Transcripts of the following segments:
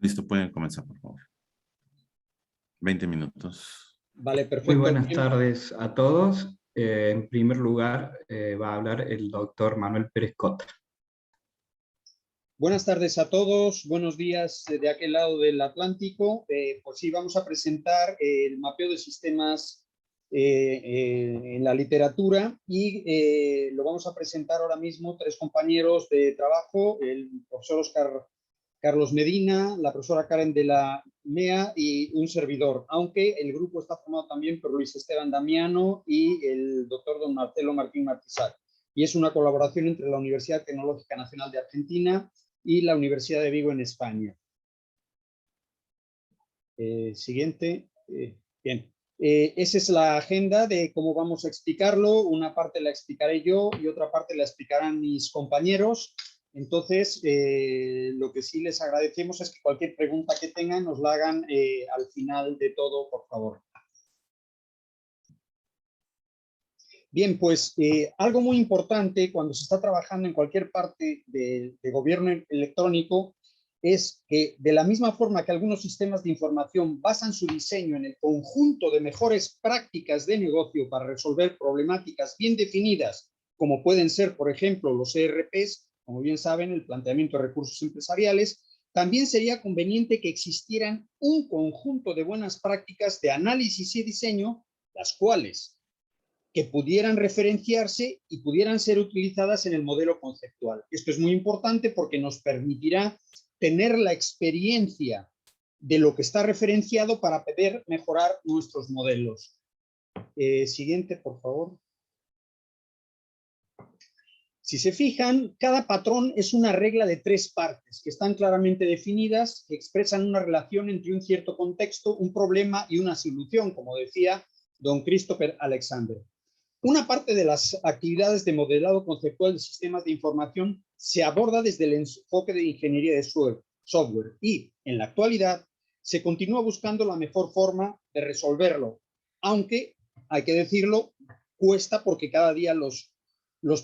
Listo, pueden comenzar, por favor. 20 minutos. Vale, Muy perfecto. buenas tardes a todos. En primer lugar, va a hablar el doctor Manuel Pérez Cota. Buenas tardes a todos, buenos días de aquel lado del Atlántico. Pues sí, vamos a presentar el mapeo de sistemas en la literatura y lo vamos a presentar ahora mismo tres compañeros de trabajo, el profesor Carlos Medina, la profesora Karen de la MEA y un servidor, aunque el grupo está formado también por Luis Esteban Damiano y el doctor don Marcelo Martín Martisac. Y es una colaboración entre la Universidad Tecnológica Nacional de Argentina y la Universidad de Vigo en España. Siguiente. Bien. Esa es la agenda de cómo vamos a explicarlo. Una parte la explicaré yo y otra parte la explicarán mis compañeros. Entonces, lo que sí les agradecemos es que cualquier pregunta que tengan nos la hagan al final de todo, por favor. Bien, pues algo muy importante cuando se está trabajando en cualquier parte de gobierno electrónico es que de la misma forma que algunos sistemas de información basan su diseño en el conjunto de mejores prácticas de negocio para resolver problemáticas bien definidas, como pueden ser, por ejemplo, los ERPs, como bien saben, el planteamiento de recursos empresariales, también sería conveniente que existieran un conjunto de buenas prácticas de análisis y diseño, las cuales que pudieran referenciarse y pudieran ser utilizadas en el modelo conceptual. Esto es muy importante porque nos permitirá tener la experiencia de lo que está referenciado para poder mejorar nuestros modelos. Siguiente, por favor. Si se fijan, cada patrón es una regla de tres partes que están claramente definidas, que expresan una relación entre un cierto contexto, un problema y una solución, como decía don Christopher Alexander. Una parte de las actividades de modelado conceptual de sistemas de información se aborda desde el enfoque de ingeniería de software y, en la actualidad, se continúa buscando la mejor forma de resolverlo, aunque, hay que decirlo, cuesta porque cada día los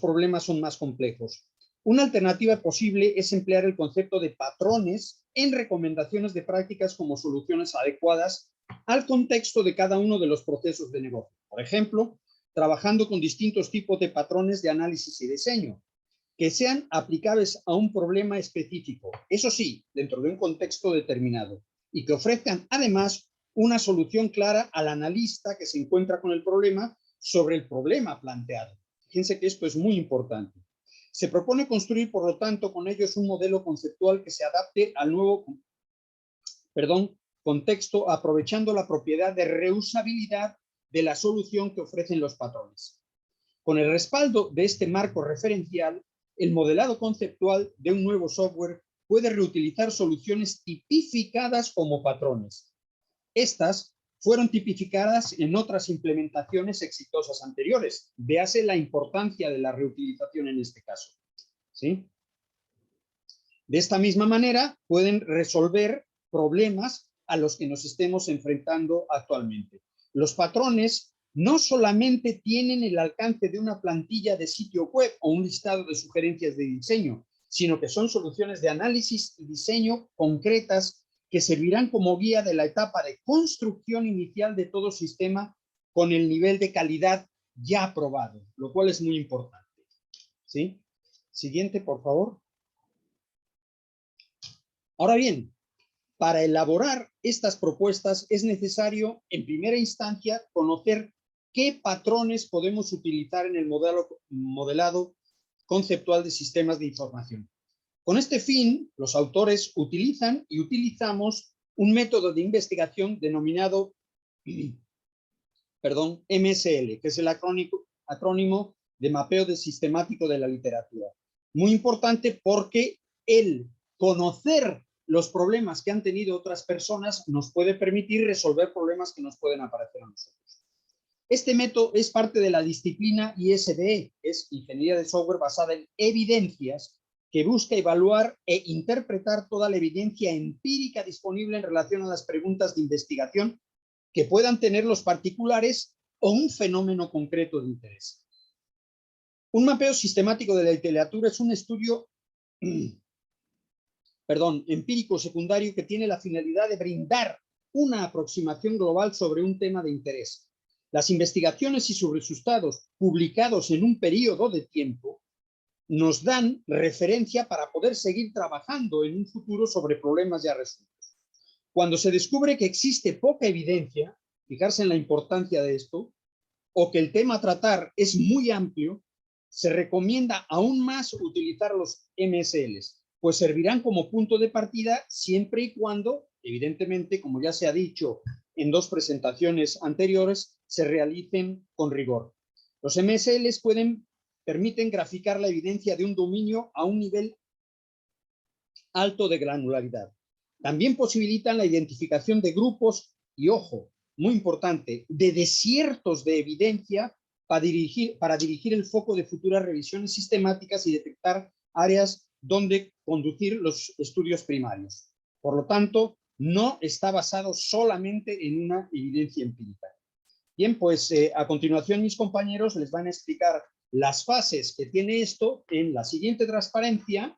problemas son más complejos. Una alternativa posible es emplear el concepto de patrones en recomendaciones de prácticas como soluciones adecuadas al contexto de cada uno de los procesos de negocio. Por ejemplo, trabajando con distintos tipos de patrones de análisis y diseño, que sean aplicables a un problema específico, eso sí, dentro de un contexto determinado, y que ofrezcan además una solución clara al analista que se encuentra con el problema sobre el problema planteado. Fíjense que esto es muy importante. Se propone construir, por lo tanto, con ellos un modelo conceptual que se adapte al nuevo contexto, aprovechando la propiedad de reusabilidad de la solución que ofrecen los patrones. Con el respaldo de este marco referencial, el modelado conceptual de un nuevo software puede reutilizar soluciones tipificadas como patrones. Estas fueron tipificadas en otras implementaciones exitosas anteriores. Véase la importancia de la reutilización en este caso. ¿Sí? De esta misma manera, pueden resolver problemas a los que nos estemos enfrentando actualmente. Los patrones no solamente tienen el alcance de una plantilla de sitio web o un listado de sugerencias de diseño, sino que son soluciones de análisis y diseño concretas que servirán como guía de la etapa de construcción inicial de todo sistema con el nivel de calidad ya aprobado, lo cual es muy importante. ¿Sí? Siguiente, por favor. Ahora bien, para elaborar estas propuestas es necesario, en primera instancia, conocer qué patrones podemos utilizar en el modelado conceptual de sistemas de información. Con este fin, los autores utilizan y utilizamos un método de investigación denominado MSL, que es el acrónimo de mapeo de sistemático de la literatura. Muy importante porque el conocer los problemas que han tenido otras personas nos puede permitir resolver problemas que nos pueden aparecer a nosotros. Este método es parte de la disciplina ISBE, es Ingeniería de Software basada en evidencias, que busca evaluar e interpretar toda la evidencia empírica disponible en relación a las preguntas de investigación que puedan tener los particulares o un fenómeno concreto de interés. Un mapeo sistemático de la literatura es un estudio empírico secundario que tiene la finalidad de brindar una aproximación global sobre un tema de interés. Las investigaciones y sus resultados publicados en un periodo de tiempo nos dan referencia para poder seguir trabajando en un futuro sobre problemas ya resueltos. Cuando se descubre que existe poca evidencia, fijarse en la importancia de esto, o que el tema a tratar es muy amplio, se recomienda aún más utilizar los MSLs, pues servirán como punto de partida siempre y cuando, evidentemente, como ya se ha dicho en 2 presentaciones anteriores, se realicen con rigor. Los MSLs permiten graficar la evidencia de un dominio a un nivel alto de granularidad. También posibilitan la identificación de grupos y, ojo, muy importante, de desiertos de evidencia para dirigir el foco de futuras revisiones sistemáticas y detectar áreas donde conducir los estudios primarios. Por lo tanto, no está basado solamente en una evidencia empírica. Bien, pues a continuación mis compañeros les van a explicar las fases que tiene esto. En la siguiente transparencia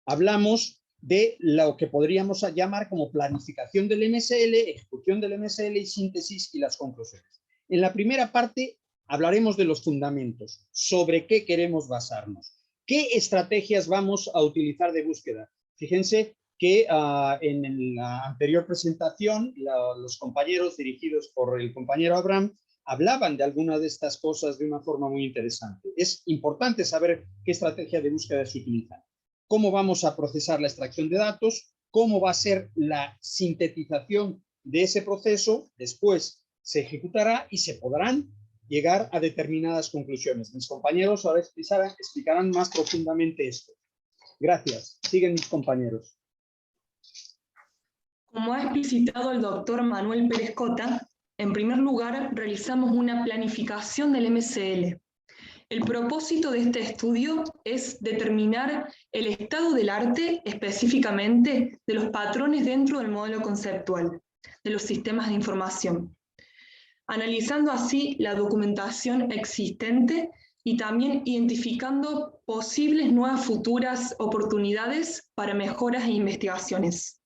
hablamos de lo que podríamos llamar como planificación del MSL, ejecución del MSL y síntesis y las conclusiones. En la primera parte hablaremos de los fundamentos, sobre qué queremos basarnos, qué estrategias vamos a utilizar de búsqueda. Fíjense que en la anterior presentación los compañeros dirigidos por el compañero Abraham hablaban de algunas de estas cosas de una forma muy interesante. Es importante saber qué estrategia de búsqueda se utiliza, cómo vamos a procesar la extracción de datos, cómo va a ser la sintetización de ese proceso, después se ejecutará y se podrán llegar a determinadas conclusiones. Mis compañeros ahora explicarán más profundamente esto. Gracias. Siguen mis compañeros. Como ha explicitado el doctor Manuel Pérez Cota, en primer lugar realizamos una planificación del MSL. El propósito de este estudio es determinar el estado del arte, específicamente de los patrones dentro del modelo conceptual, de los sistemas de información, analizando así la documentación existente y también identificando posibles nuevas futuras oportunidades para mejoras e investigaciones.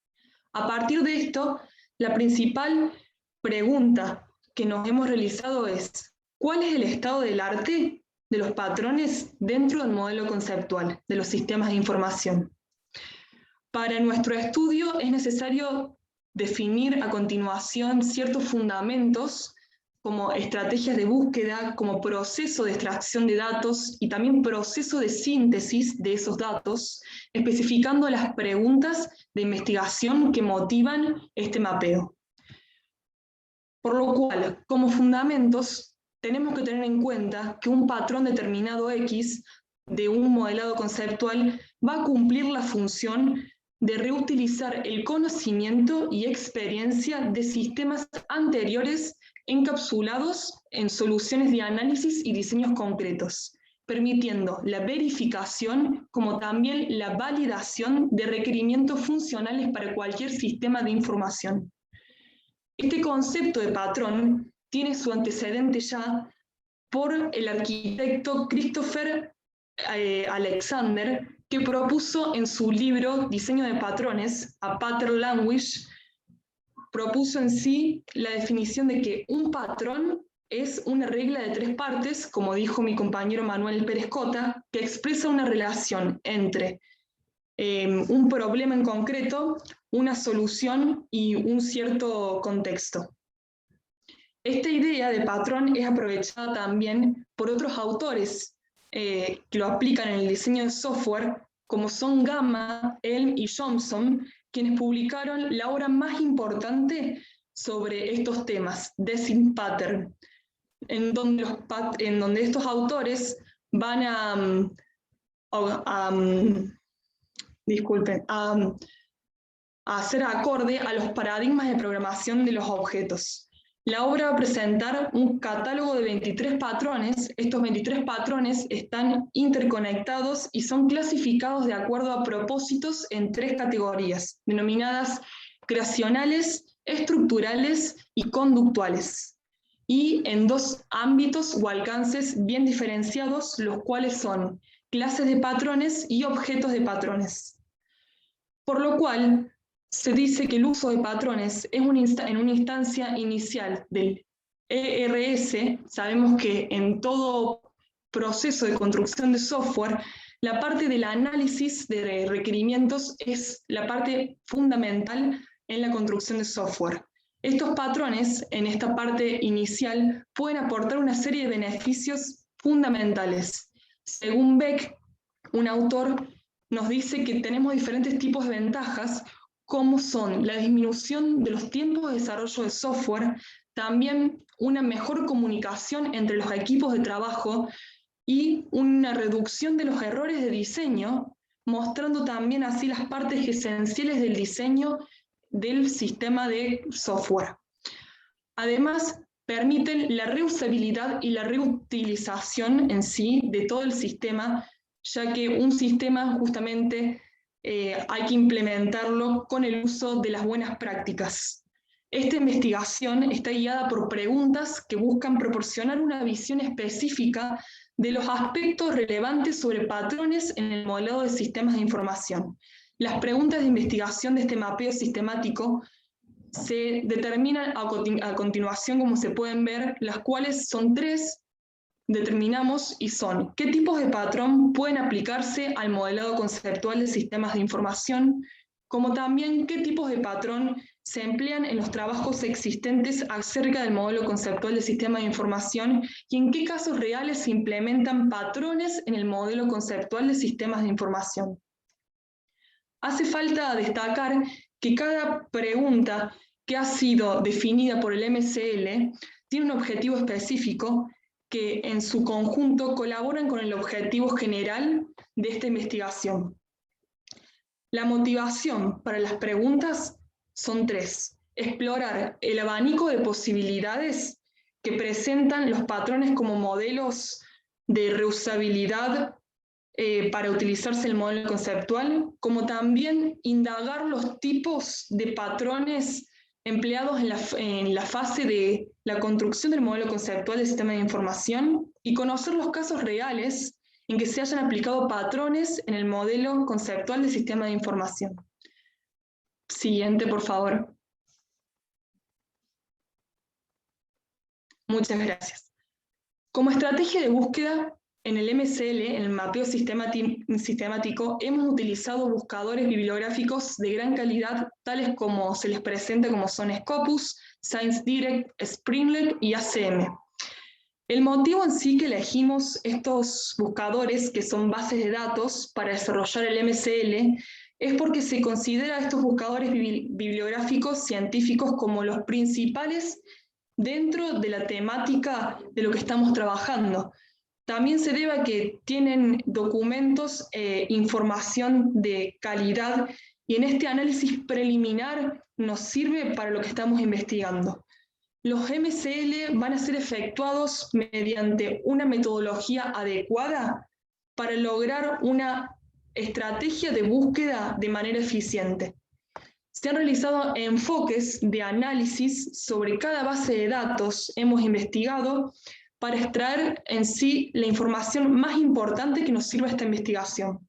A partir de esto, la principal pregunta que nos hemos realizado es: ¿cuál es el estado del arte de los patrones dentro del modelo conceptual de los sistemas de información? Para nuestro estudio es necesario definir a continuación ciertos fundamentos como estrategias de búsqueda, como proceso de extracción de datos y también proceso de síntesis de esos datos, especificando las preguntas de investigación que motivan este mapeo. Por lo cual, como fundamentos, tenemos que tener en cuenta que un patrón determinado X de un modelado conceptual va a cumplir la función de reutilizar el conocimiento y experiencia de sistemas anteriores encapsulados en soluciones de análisis y diseños concretos, permitiendo la verificación como también la validación de requerimientos funcionales para cualquier sistema de información. Este concepto de patrón tiene su antecedente ya por el arquitecto Christopher Alexander, que propuso en su libro Diseño de Patrones, A Pattern Language, propuso en sí la definición de que un patrón es una regla de 3 partes, como dijo mi compañero Manuel Pérez Cota, que expresa una relación entre un problema en concreto, una solución y un cierto contexto. Esta idea de patrón es aprovechada también por otros autores que lo aplican en el diseño de software, como son Gamma, Elm y Johnson, quienes publicaron la obra más importante sobre estos temas, Design Pattern, en donde estos autores van a hacer acorde a los paradigmas de programación de los objetos. La obra va a presentar un catálogo de 23 patrones. Estos 23 patrones están interconectados y son clasificados de acuerdo a propósitos en 3 categorías, denominadas creacionales, estructurales y conductuales, y en 2 ámbitos o alcances bien diferenciados, los cuales son clases de patrones y objetos de patrones. por lo cual se dice que el uso de patrones es en una instancia inicial del ERS. Sabemos que en todo proceso de construcción de software, la parte del análisis de requerimientos es la parte fundamental en la construcción de software. Estos patrones, en esta parte inicial, pueden aportar una serie de beneficios fundamentales. Según Beck, un autor, nos dice que tenemos diferentes tipos de ventajas, como son la disminución de los tiempos de desarrollo de software, también una mejor comunicación entre los equipos de trabajo y una reducción de los errores de diseño, mostrando también así las partes esenciales del diseño del sistema de software. Además, permiten la reusabilidad y la reutilización en sí de todo el sistema, ya que un sistema justamente hay que implementarlo con el uso de las buenas prácticas. Esta investigación está guiada por preguntas que buscan proporcionar una visión específica de los aspectos relevantes sobre patrones en el modelado de sistemas de información. Las preguntas de investigación de este mapeo sistemático se determinan a continuación, como se pueden ver, las cuales son 3, determinamos, y son: ¿qué tipos de patrón pueden aplicarse al modelado conceptual de sistemas de información? Como también qué tipos de patrón se emplean en los trabajos existentes acerca del modelo conceptual de sistema de información y en qué casos reales se implementan patrones en el modelo conceptual de sistemas de información. Hace falta destacar que cada pregunta que ha sido definida por el MCL tiene un objetivo específico que en su conjunto colaboran con el objetivo general de esta investigación. La motivación para las preguntas son 3. Explorar el abanico de posibilidades que presentan los patrones como modelos de reusabilidad para utilizarse el modelo conceptual, como también indagar los tipos de patrones empleados en la fase de la construcción del modelo conceptual del sistema de información y conocer los casos reales en que se hayan aplicado patrones en el modelo conceptual del sistema de información. Siguiente, por favor. Muchas gracias. Como estrategia de búsqueda, en el MCL, en el mapeo sistemático, hemos utilizado buscadores bibliográficos de gran calidad, tales como se les presenta, como son Scopus, ScienceDirect, Springlet y ACM. El motivo en sí que elegimos estos buscadores, que son bases de datos, para desarrollar el MCL, es porque se considera a estos buscadores bibliográficos científicos como los principales dentro de la temática de lo que estamos trabajando. También se debe a que tienen documentos, información de calidad, y en este análisis preliminar nos sirve para lo que estamos investigando. Los MCL van a ser efectuados mediante una metodología adecuada para lograr una estrategia de búsqueda de manera eficiente. Se han realizado enfoques de análisis sobre cada base de datos. Hemos investigado para extraer en sí la información más importante que nos sirva a esta investigación.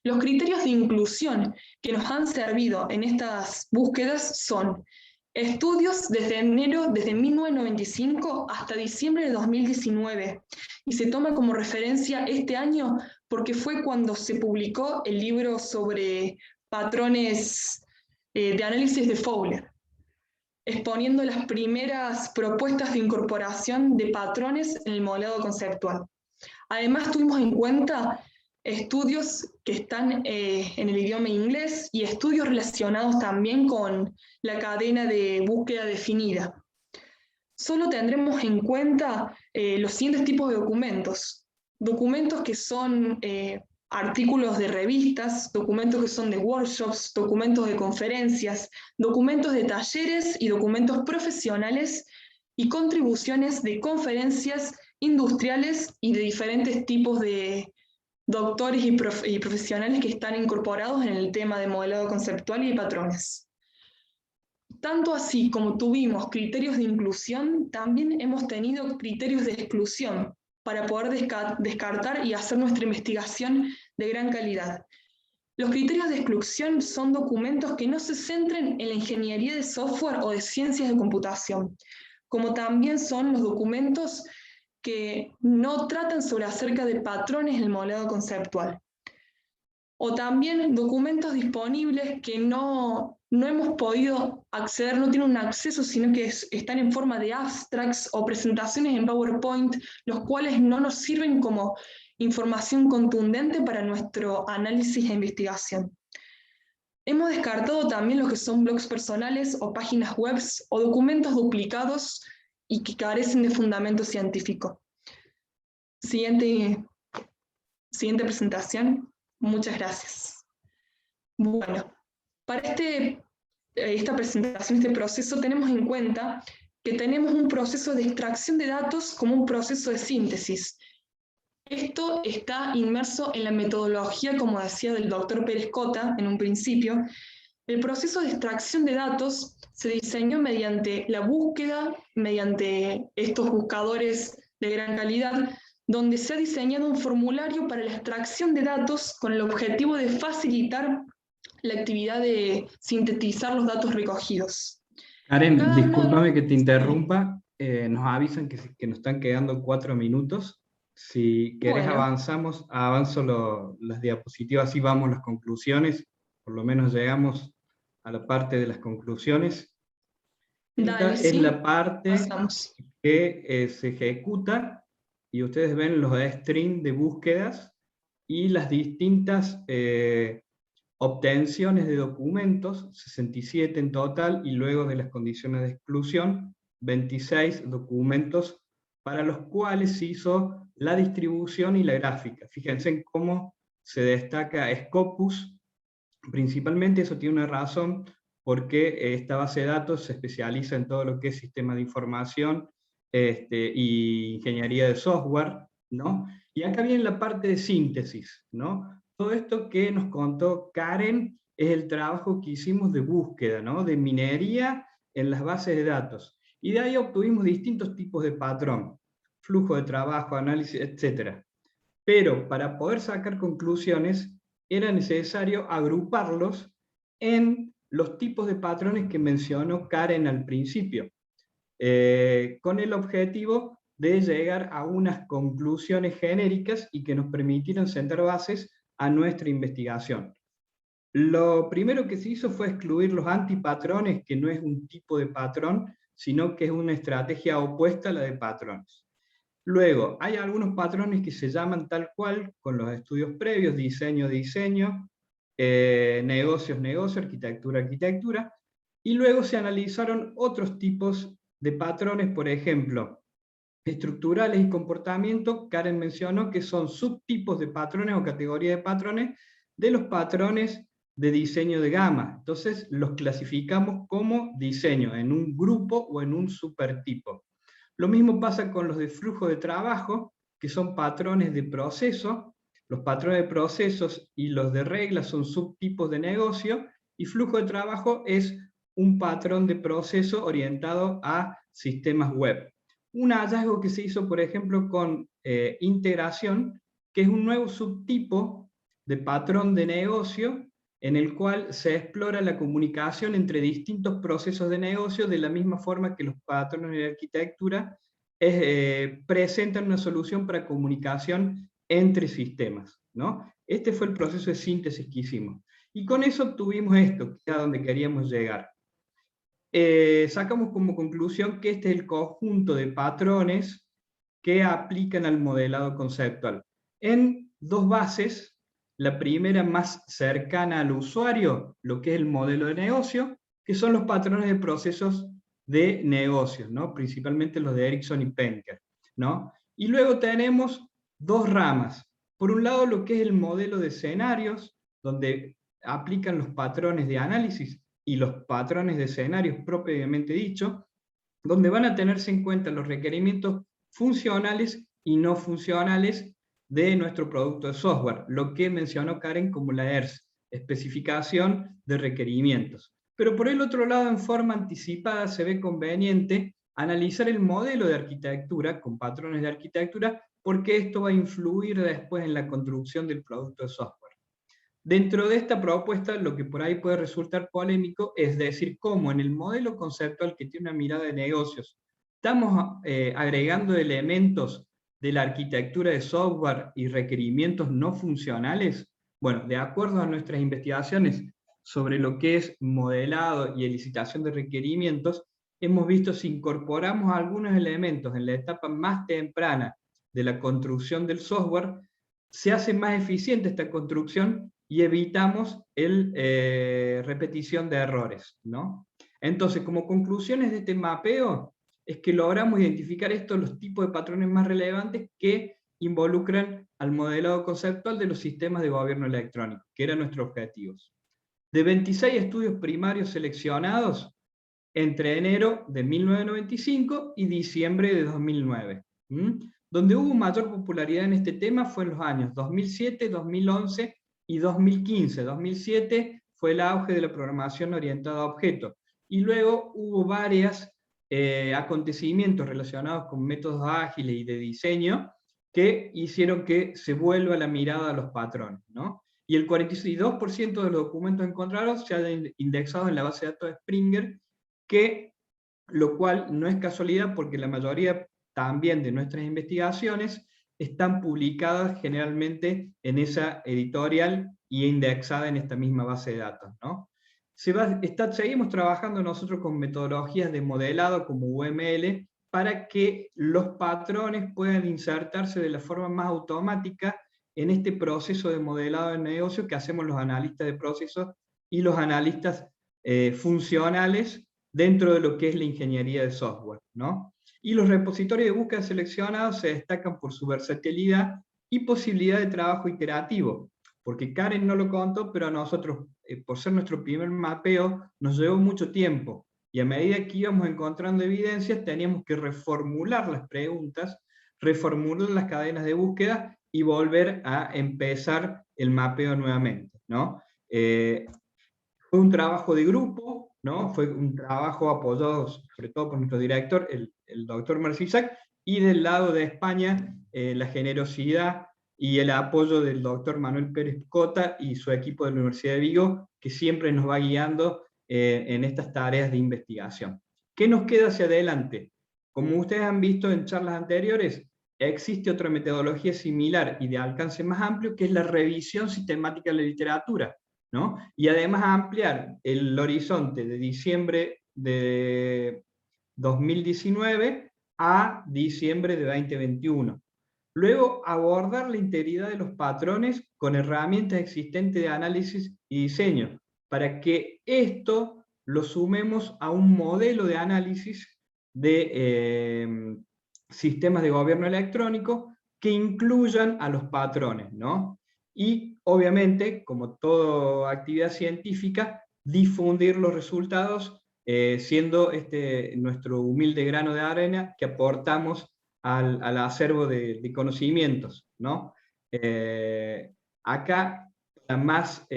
Los criterios de inclusión que nos han servido en estas búsquedas son estudios desde 1995 hasta diciembre de 2019, y se toma como referencia este año porque fue cuando se publicó el libro sobre patrones de análisis de Fowler, exponiendo las primeras propuestas de incorporación de patrones en el modelado conceptual. Además, tuvimos en cuenta estudios que están en el idioma inglés y estudios relacionados también con la cadena de búsqueda definida. Solo tendremos en cuenta los siguientes tipos de documentos. Documentos que son artículos de revistas, documentos que son de workshops, documentos de conferencias, documentos de talleres y documentos profesionales y contribuciones de conferencias industriales y de diferentes tipos de doctores y profesionales que están incorporados en el tema de modelado conceptual y patrones. Tanto así como tuvimos criterios de inclusión, también hemos tenido criterios de exclusión para poder descartar y hacer nuestra investigación de gran calidad. Los criterios de exclusión son documentos que no se centren en la ingeniería de software o de ciencias de computación, como también son los documentos que no tratan sobre acerca de patrones en el modelado conceptual. O también documentos disponibles que no hemos podido acceder, no tienen un acceso, sino que están en forma de abstracts o presentaciones en PowerPoint, los cuales no nos sirven como información contundente para nuestro análisis e investigación. Hemos descartado también los que son blogs personales o páginas web o documentos duplicados y que carecen de fundamento científico. Siguiente presentación. Muchas gracias. Bueno, para esta presentación, este proceso, tenemos en cuenta que tenemos un proceso de extracción de datos como un proceso de síntesis. Esto está inmerso en la metodología, como decía, del doctor Pérez Cota en un principio. El proceso de extracción de datos se diseñó mediante la búsqueda, mediante estos buscadores de gran calidad, donde se ha diseñado un formulario para la extracción de datos con el objetivo de facilitar la actividad de sintetizar los datos recogidos. Karen, discúlpame que te interrumpa, nos avisan que nos están quedando 4 minutos. Si querés avanzo las diapositivas, así vamos las conclusiones, por lo menos llegamos a la parte de las conclusiones. Esta es la parte que se ejecuta, y ustedes ven los string de búsquedas y las distintas obtenciones de documentos, 67 en total, y luego de las condiciones de exclusión, 26 documentos para los cuales se hizo la distribución y la gráfica. Fíjense en cómo se destaca Scopus, principalmente eso tiene una razón, porque esta base de datos se especializa en todo lo que es sistema de información y ingeniería de software, ¿no? Y acá viene la parte de síntesis, ¿no? Todo esto que nos contó Karen es el trabajo que hicimos de búsqueda, ¿no? De minería en las bases de datos. Y de ahí obtuvimos distintos tipos de patrón, flujo de trabajo, análisis, etc. Pero para poder sacar conclusiones era necesario agruparlos en los tipos de patrones que mencionó Karen al principio, con el objetivo de llegar a unas conclusiones genéricas y que nos permitieran sentar bases a nuestra investigación. Lo primero que se hizo fue excluir los antipatrones, que no es un tipo de patrón, sino que es una estrategia opuesta a la de patrones. Luego, hay algunos patrones que se llaman tal cual, con los estudios previos, diseño, negocio, arquitectura, y luego se analizaron otros tipos de patrones, por ejemplo, estructurales y comportamiento. Karen mencionó que son subtipos de patrones o categorías de patrones de los patrones de diseño de gama. Entonces los clasificamos como diseño, en un grupo o en un supertipo. Lo mismo pasa con los de flujo de trabajo, que son patrones de proceso. Los patrones de procesos y los de reglas son subtipos de negocio, y flujo de trabajo es un patrón de proceso orientado a sistemas web. Un hallazgo que se hizo, por ejemplo, con integración, que es un nuevo subtipo de patrón de negocio, en el cual se explora la comunicación entre distintos procesos de negocio, de la misma forma que los patrones de arquitectura presentan una solución para comunicación entre sistemas, ¿no? Este fue el proceso de síntesis que hicimos. Y con eso obtuvimos esto, que es a donde queríamos llegar. Sacamos como conclusión que este es el conjunto de patrones que aplican al modelado conceptual en dos bases. La primera, más cercana al usuario, lo que es el modelo de negocio, que son los patrones de procesos de negocios, ¿no? Principalmente los de Ericsson y Penker, ¿no? Y luego tenemos dos ramas. Por un lado, lo que es el modelo de escenarios, donde aplican los patrones de análisis y los patrones de escenarios propiamente dicho, donde van a tenerse en cuenta los requerimientos funcionales y no funcionales de nuestro producto de software, lo que mencionó Karen como la ERS, especificación de requerimientos. Pero por el otro lado, en forma anticipada, se ve conveniente analizar el modelo de arquitectura con patrones de arquitectura, porque esto va a influir después en la construcción del producto de software. Dentro de esta propuesta, lo que por ahí puede resultar polémico es decir cómo en el modelo conceptual que tiene una mirada de negocios, estamos agregando elementos de la arquitectura de software y requerimientos no funcionales. Bueno, de acuerdo a nuestras investigaciones sobre lo que es modelado y elicitación de requerimientos, hemos visto si incorporamos algunos elementos en la etapa más temprana de la construcción del software, se hace más eficiente esta construcción y evitamos repetición de errores, ¿no? Entonces, como conclusiones de este mapeo, es que logramos identificar los tipos de patrones más relevantes que involucran al modelado conceptual de los sistemas de gobierno electrónico, que eran nuestros objetivos. De 26 estudios primarios seleccionados entre enero de 1995 y diciembre de 2009. Donde hubo mayor popularidad en este tema fue en los años 2007, 2011 y 2015. 2007 fue el auge de la programación orientada a objetos, y luego hubo varios acontecimientos relacionados con métodos ágiles y de diseño que hicieron que se vuelva la mirada a los patrones, ¿no? Y el 42% de los documentos encontrados se han indexado en la base de datos de Springer, lo cual no es casualidad porque la mayoría también de nuestras investigaciones están publicadas generalmente en esa editorial y indexada en esta misma base de datos, ¿no? Seguimos trabajando nosotros con metodologías de modelado como UML para que los patrones puedan insertarse de la forma más automática en este proceso de modelado de negocio que hacemos los analistas de procesos y los analistas funcionales dentro de lo que es la ingeniería de software, ¿no? Y los repositorios de búsqueda seleccionados se destacan por su versatilidad y posibilidad de trabajo iterativo, porque Karen no lo contó, pero a nosotros, por ser nuestro primer mapeo, nos llevó mucho tiempo, y a medida que íbamos encontrando evidencias, teníamos que reformular las preguntas, reformular las cadenas de búsqueda, y volver a empezar el mapeo nuevamente, ¿no? Fue un trabajo de grupo, ¿no? Fue un trabajo apoyado sobre todo por nuestro director, el doctor Marcisac, y del lado de España, la generosidad y el apoyo del doctor Manuel Pérez Cota y su equipo de la Universidad de Vigo, que siempre nos va guiando en estas tareas de investigación. ¿Qué nos queda hacia adelante? Como ustedes han visto en charlas anteriores, existe otra metodología similar y de alcance más amplio, que es la revisión sistemática de la literatura, ¿no? Y además ampliar el horizonte de diciembre de 2019 a diciembre de 2021. Luego, abordar la integridad de los patrones con herramientas existentes de análisis y diseño, para que esto lo sumemos a un modelo de análisis de sistemas de gobierno electrónico que incluyan a los patrones, ¿no? Y obviamente, como toda actividad científica, difundir los resultados, siendo nuestro humilde grano de arena que aportamos al acervo de conocimientos, ¿no? Acá, para más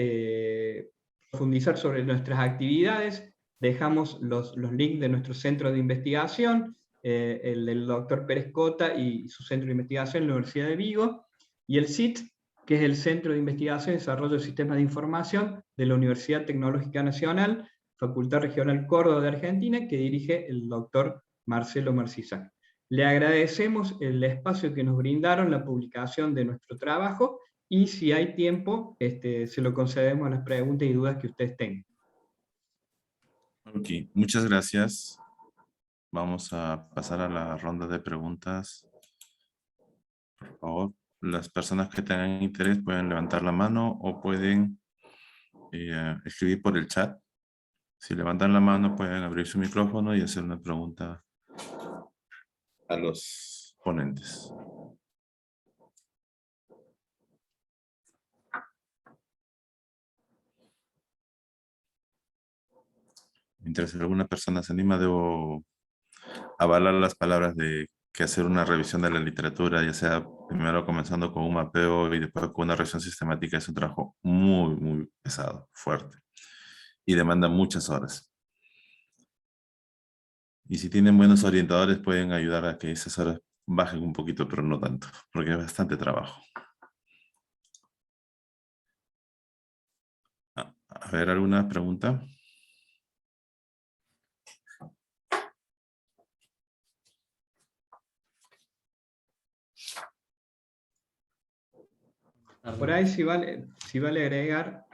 profundizar sobre nuestras actividades, dejamos los links de nuestro centro de investigación, el del doctor Pérez Cota y su centro de investigación en la Universidad de Vigo, y el CIT, que es el Centro de Investigación y Desarrollo de Sistemas de Información de la Universidad Tecnológica Nacional, Facultad Regional Córdoba de Argentina, que dirige el doctor Marcelo Marcisac. Le agradecemos el espacio que nos brindaron, la publicación de nuestro trabajo, y si hay tiempo, se lo concedemos a las preguntas y dudas que ustedes tengan. Ok, muchas gracias. Vamos a pasar a la ronda de preguntas. Por favor, las personas que tengan interés pueden levantar la mano o pueden escribir por el chat. Si levantan la mano pueden abrir su micrófono y hacer una pregunta a los ponentes. Mientras alguna persona se anima, debo avalar las palabras de que hacer una revisión de la literatura, ya sea primero comenzando con un mapeo y después con una revisión sistemática, es un trabajo muy, muy pesado, fuerte, y demanda muchas horas. Y si tienen buenos orientadores, pueden ayudar a que esas horas bajen un poquito, pero no tanto, porque es bastante trabajo. A ver, ¿alguna pregunta? Por ahí si vale agregar,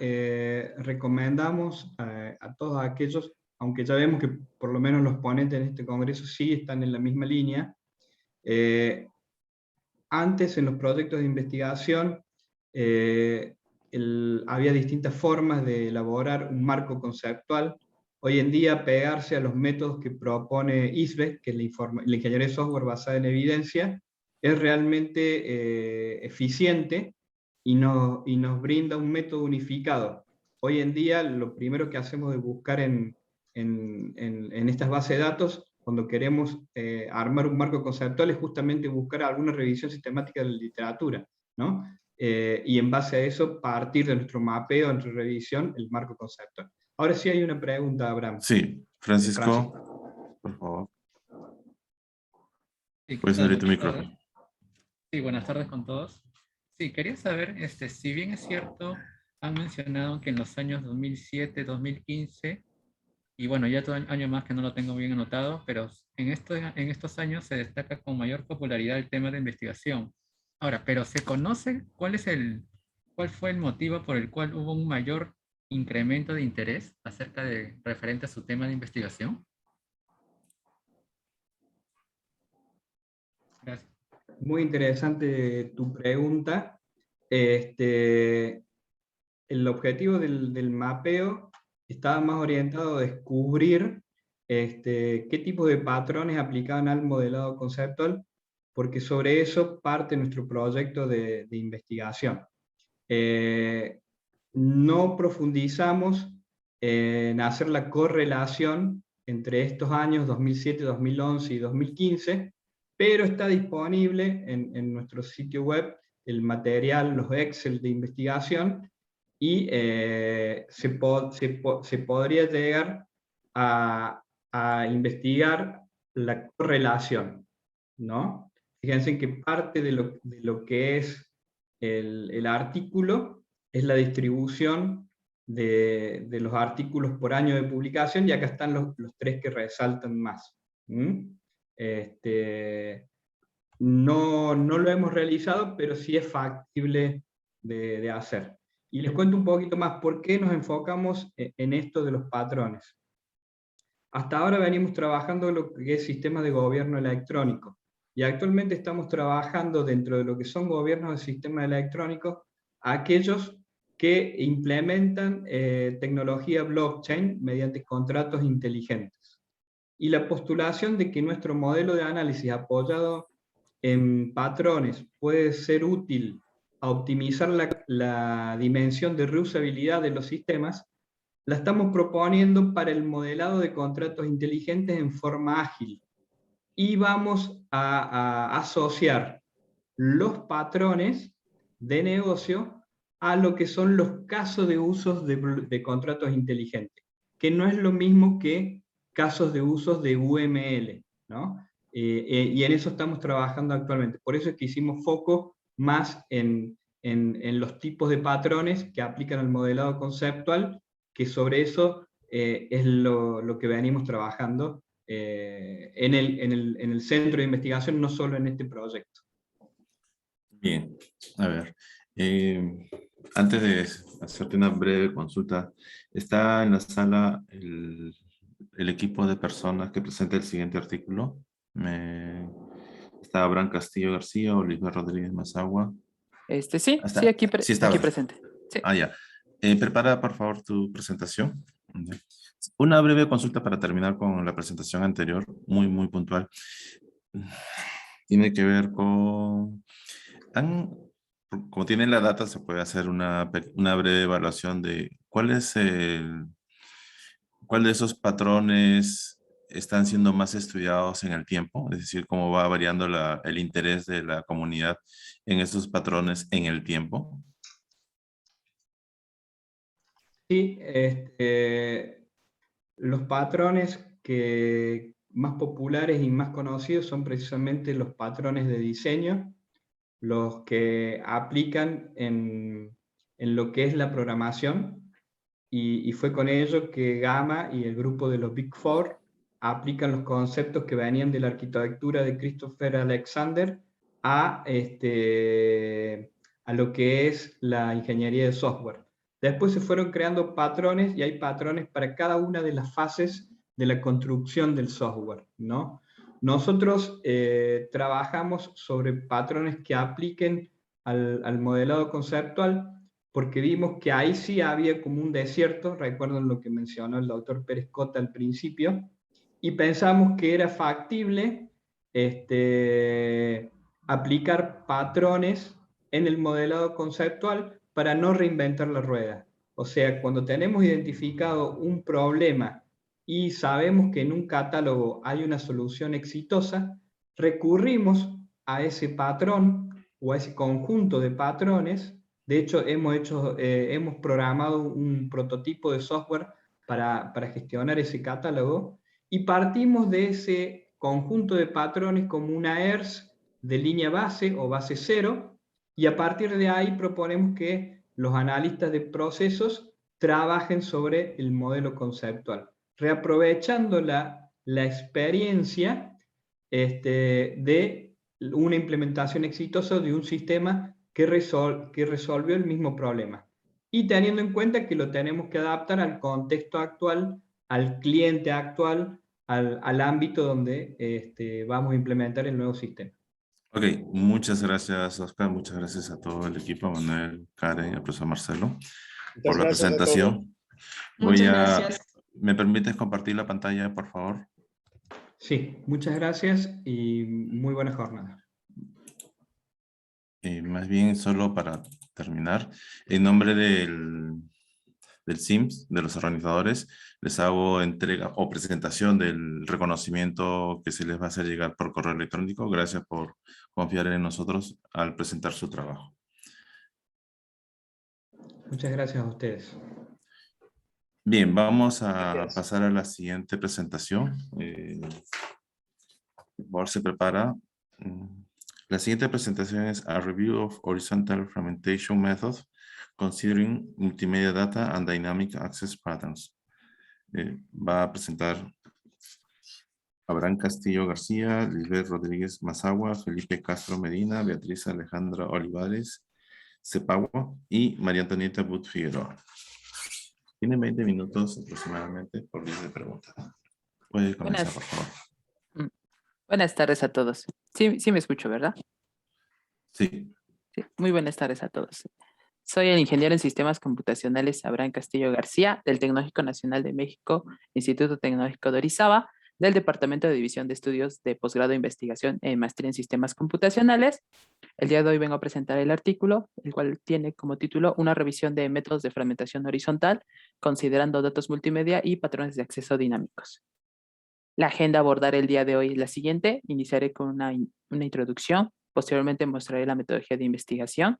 recomendamos a todos aquellos, aunque ya vemos que por lo menos los ponentes en este congreso sí están en la misma línea, antes en los proyectos de investigación había distintas formas de elaborar un marco conceptual. Hoy en día pegarse a los métodos que propone ISBE, que es la ingeniería de software basada en evidencia, es realmente eficiente y nos brinda un método unificado. Hoy en día lo primero que hacemos es buscar en estas bases de datos, cuando queremos armar un marco conceptual, es justamente buscar alguna revisión sistemática de la literatura, ¿no? Y en base a eso, partir de nuestro mapeo entre revisión, el marco conceptual. Ahora sí hay una pregunta, Abraham. Sí, Francisco, por favor. Sí, ¿qué Puedes tal? abrir tu Buenas micrófono. tardes. Sí, buenas tardes con todos. Sí, quería saber, si bien es cierto, han mencionado que en los años 2007, 2015, y bueno, ya todo año más que no lo tengo bien anotado, pero en estos años se destaca con mayor popularidad el tema de investigación. Ahora, pero ¿se conoce cuál fue el motivo por el cual hubo un mayor incremento de interés referente a su tema de investigación? Gracias. Muy interesante tu pregunta. El objetivo del mapeo estaba más orientado a descubrir qué tipo de patrones aplicaban al modelado conceptual, porque sobre eso parte nuestro proyecto de investigación. No profundizamos en hacer la correlación entre estos años 2007, 2011 y 2015, pero está disponible en nuestro sitio web el material, los Excel de investigación, y se podría llegar a investigar la correlación, ¿no? Fíjense que parte de lo que es el artículo es la distribución de los artículos por año de publicación, y acá están los tres que resaltan más. No lo hemos realizado, pero sí es factible de hacer. Y les cuento un poquito más por qué nos enfocamos en esto de los patrones. Hasta ahora venimos trabajando en lo que es sistemas de gobierno electrónico, y actualmente estamos trabajando dentro de lo que son gobiernos de sistemas electrónicos, aquellos que implementan tecnología blockchain mediante contratos inteligentes. Y la postulación de que nuestro modelo de análisis apoyado en patrones puede ser útil a optimizar la dimensión de reusabilidad de los sistemas, la estamos proponiendo para el modelado de contratos inteligentes en forma ágil. Y vamos a asociar los patrones de negocio a lo que son los casos de usos de contratos inteligentes, que no es lo mismo que casos de usos de UML, ¿no? Y en eso estamos trabajando actualmente. Por eso es que hicimos foco más en los tipos de patrones que aplican al modelado conceptual, que sobre eso es lo que venimos trabajando en el centro de investigación, no solo en este proyecto. Bien, a ver. Antes de hacerte una breve consulta, ¿está en la sala el equipo de personas que presenta el siguiente artículo? ¿Está Abraham Castillo García o Lisbeth Rodríguez Mazagua? Sí, Sí, aquí está. presente. Sí. Ah, ya. Prepara, por favor, tu presentación. Una breve consulta para terminar con la presentación anterior, muy, muy puntual. Tiene que ver con... Como tienen la data, se puede hacer una breve evaluación de cuál de esos patrones están siendo más estudiados en el tiempo, es decir, cómo va variando el interés de la comunidad en esos patrones en el tiempo. Sí, los patrones más populares y más conocidos son precisamente los patrones de diseño, los que aplican en lo que es la programación, y fue con ello que Gamma y el grupo de los Big Four aplican los conceptos que venían de la arquitectura de Christopher Alexander a lo que es la ingeniería de software. Después se fueron creando patrones y hay patrones para cada una de las fases de la construcción del software, ¿no? Nosotros trabajamos sobre patrones que apliquen al modelado conceptual porque vimos que ahí sí había como un desierto, recuerden lo que mencionó el doctor Pérez Cota al principio, y pensamos que era factible aplicar patrones en el modelado conceptual para no reinventar la rueda. O sea, cuando tenemos identificado un problema y sabemos que en un catálogo hay una solución exitosa, recurrimos a ese patrón o a ese conjunto de patrones. De hecho, hemos programado un prototipo de software para gestionar ese catálogo y partimos de ese conjunto de patrones como una ERS de línea base o base cero, y a partir de ahí proponemos que los analistas de procesos trabajen sobre el modelo conceptual, reaprovechando la experiencia de una implementación exitosa de un sistema que resolvió el mismo problema. Y teniendo en cuenta que lo tenemos que adaptar al contexto actual, al cliente actual, al ámbito donde vamos a implementar el nuevo sistema. Ok, muchas gracias, Oscar. Muchas gracias a todo el equipo, a Manuel, Karen y al profesor Marcelo, por la presentación. Muchas gracias. ¿Me permites compartir la pantalla, por favor? Sí, muchas gracias y muy buena jornada. Más bien, solo para terminar, en nombre del SIMS, de los organizadores, les hago entrega o presentación del reconocimiento que se les va a hacer llegar por correo electrónico. Gracias por confiar en nosotros al presentar su trabajo. Muchas gracias a ustedes. Bien, vamos a pasar a la siguiente presentación. Por favor, se prepara. La siguiente presentación es A Review of Horizontal Fragmentation Methods Considering Multimedia Data and Dynamic Access Patterns. Va a presentar Abraham Castillo García, Lisbeth Rodríguez Mazagua, Felipe Castro Medina, Beatriz Alejandra Olivares Cepagua y María Antonieta But Figueroa. Tienen 20 minutos aproximadamente por 10 de preguntas. Puede comenzar, por favor. Buenas tardes a todos. Sí me escucho, ¿verdad? Sí. Sí. Muy buenas tardes a todos. Soy el ingeniero en sistemas computacionales Abraham Castillo García, del Tecnológico Nacional de México, Instituto Tecnológico de Orizaba, del Departamento de División de Estudios de Posgrado de Investigación en Maestría en Sistemas Computacionales. El día de hoy vengo a presentar el artículo, el cual tiene como título Una revisión de métodos de fragmentación horizontal, considerando datos multimedia y patrones de acceso dinámicos. La agenda a abordar el día de hoy es la siguiente. Iniciaré con una introducción, posteriormente mostraré la metodología de investigación.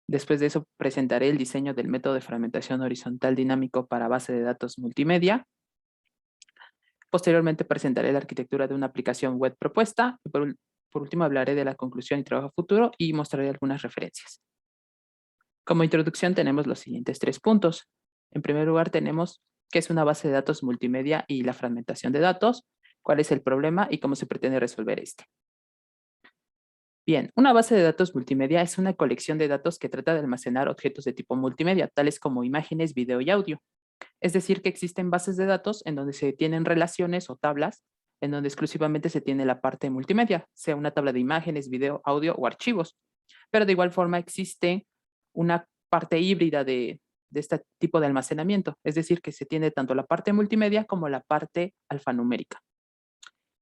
Después de eso presentaré el diseño del método de fragmentación horizontal dinámico para base de datos multimedia. Posteriormente presentaré la arquitectura de una aplicación web propuesta. Y por último hablaré de la conclusión y trabajo futuro y mostraré algunas referencias. Como introducción tenemos los siguientes 3 puntos. En primer lugar tenemos qué es una base de datos multimedia y la fragmentación de datos, cuál es el problema y cómo se pretende resolver este. Bien, una base de datos multimedia es una colección de datos que trata de almacenar objetos de tipo multimedia, tales como imágenes, video y audio. Es decir, que existen bases de datos en donde se tienen relaciones o tablas, en donde exclusivamente se tiene la parte multimedia, sea una tabla de imágenes, video, audio o archivos. Pero de igual forma existe una parte híbrida de este tipo de almacenamiento, es decir, que se tiene tanto la parte multimedia como la parte alfanumérica.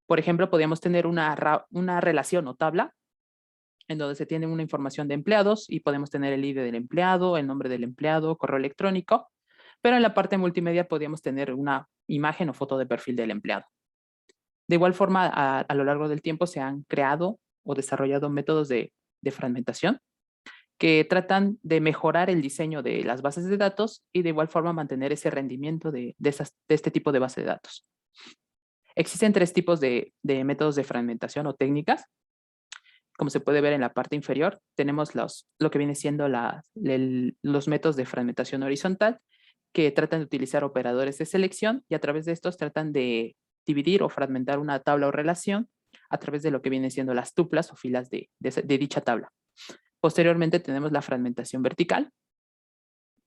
Por ejemplo, podríamos tener una relación o tabla en donde se tiene una información de empleados y podemos tener el ID del empleado, el nombre del empleado, correo electrónico, pero en la parte multimedia podríamos tener una imagen o foto de perfil del empleado. De igual forma, a lo largo del tiempo se han creado o desarrollado métodos de fragmentación que tratan de mejorar el diseño de las bases de datos y de igual forma mantener ese rendimiento de este tipo de base de datos. Existen 3 tipos de métodos de fragmentación o técnicas. Como se puede ver en la parte inferior, tenemos lo que viene siendo los métodos de fragmentación horizontal, que tratan de utilizar operadores de selección y a través de estos tratan de dividir o fragmentar una tabla o relación a través de lo que vienen siendo las tuplas o filas de dicha tabla. Posteriormente tenemos la fragmentación vertical,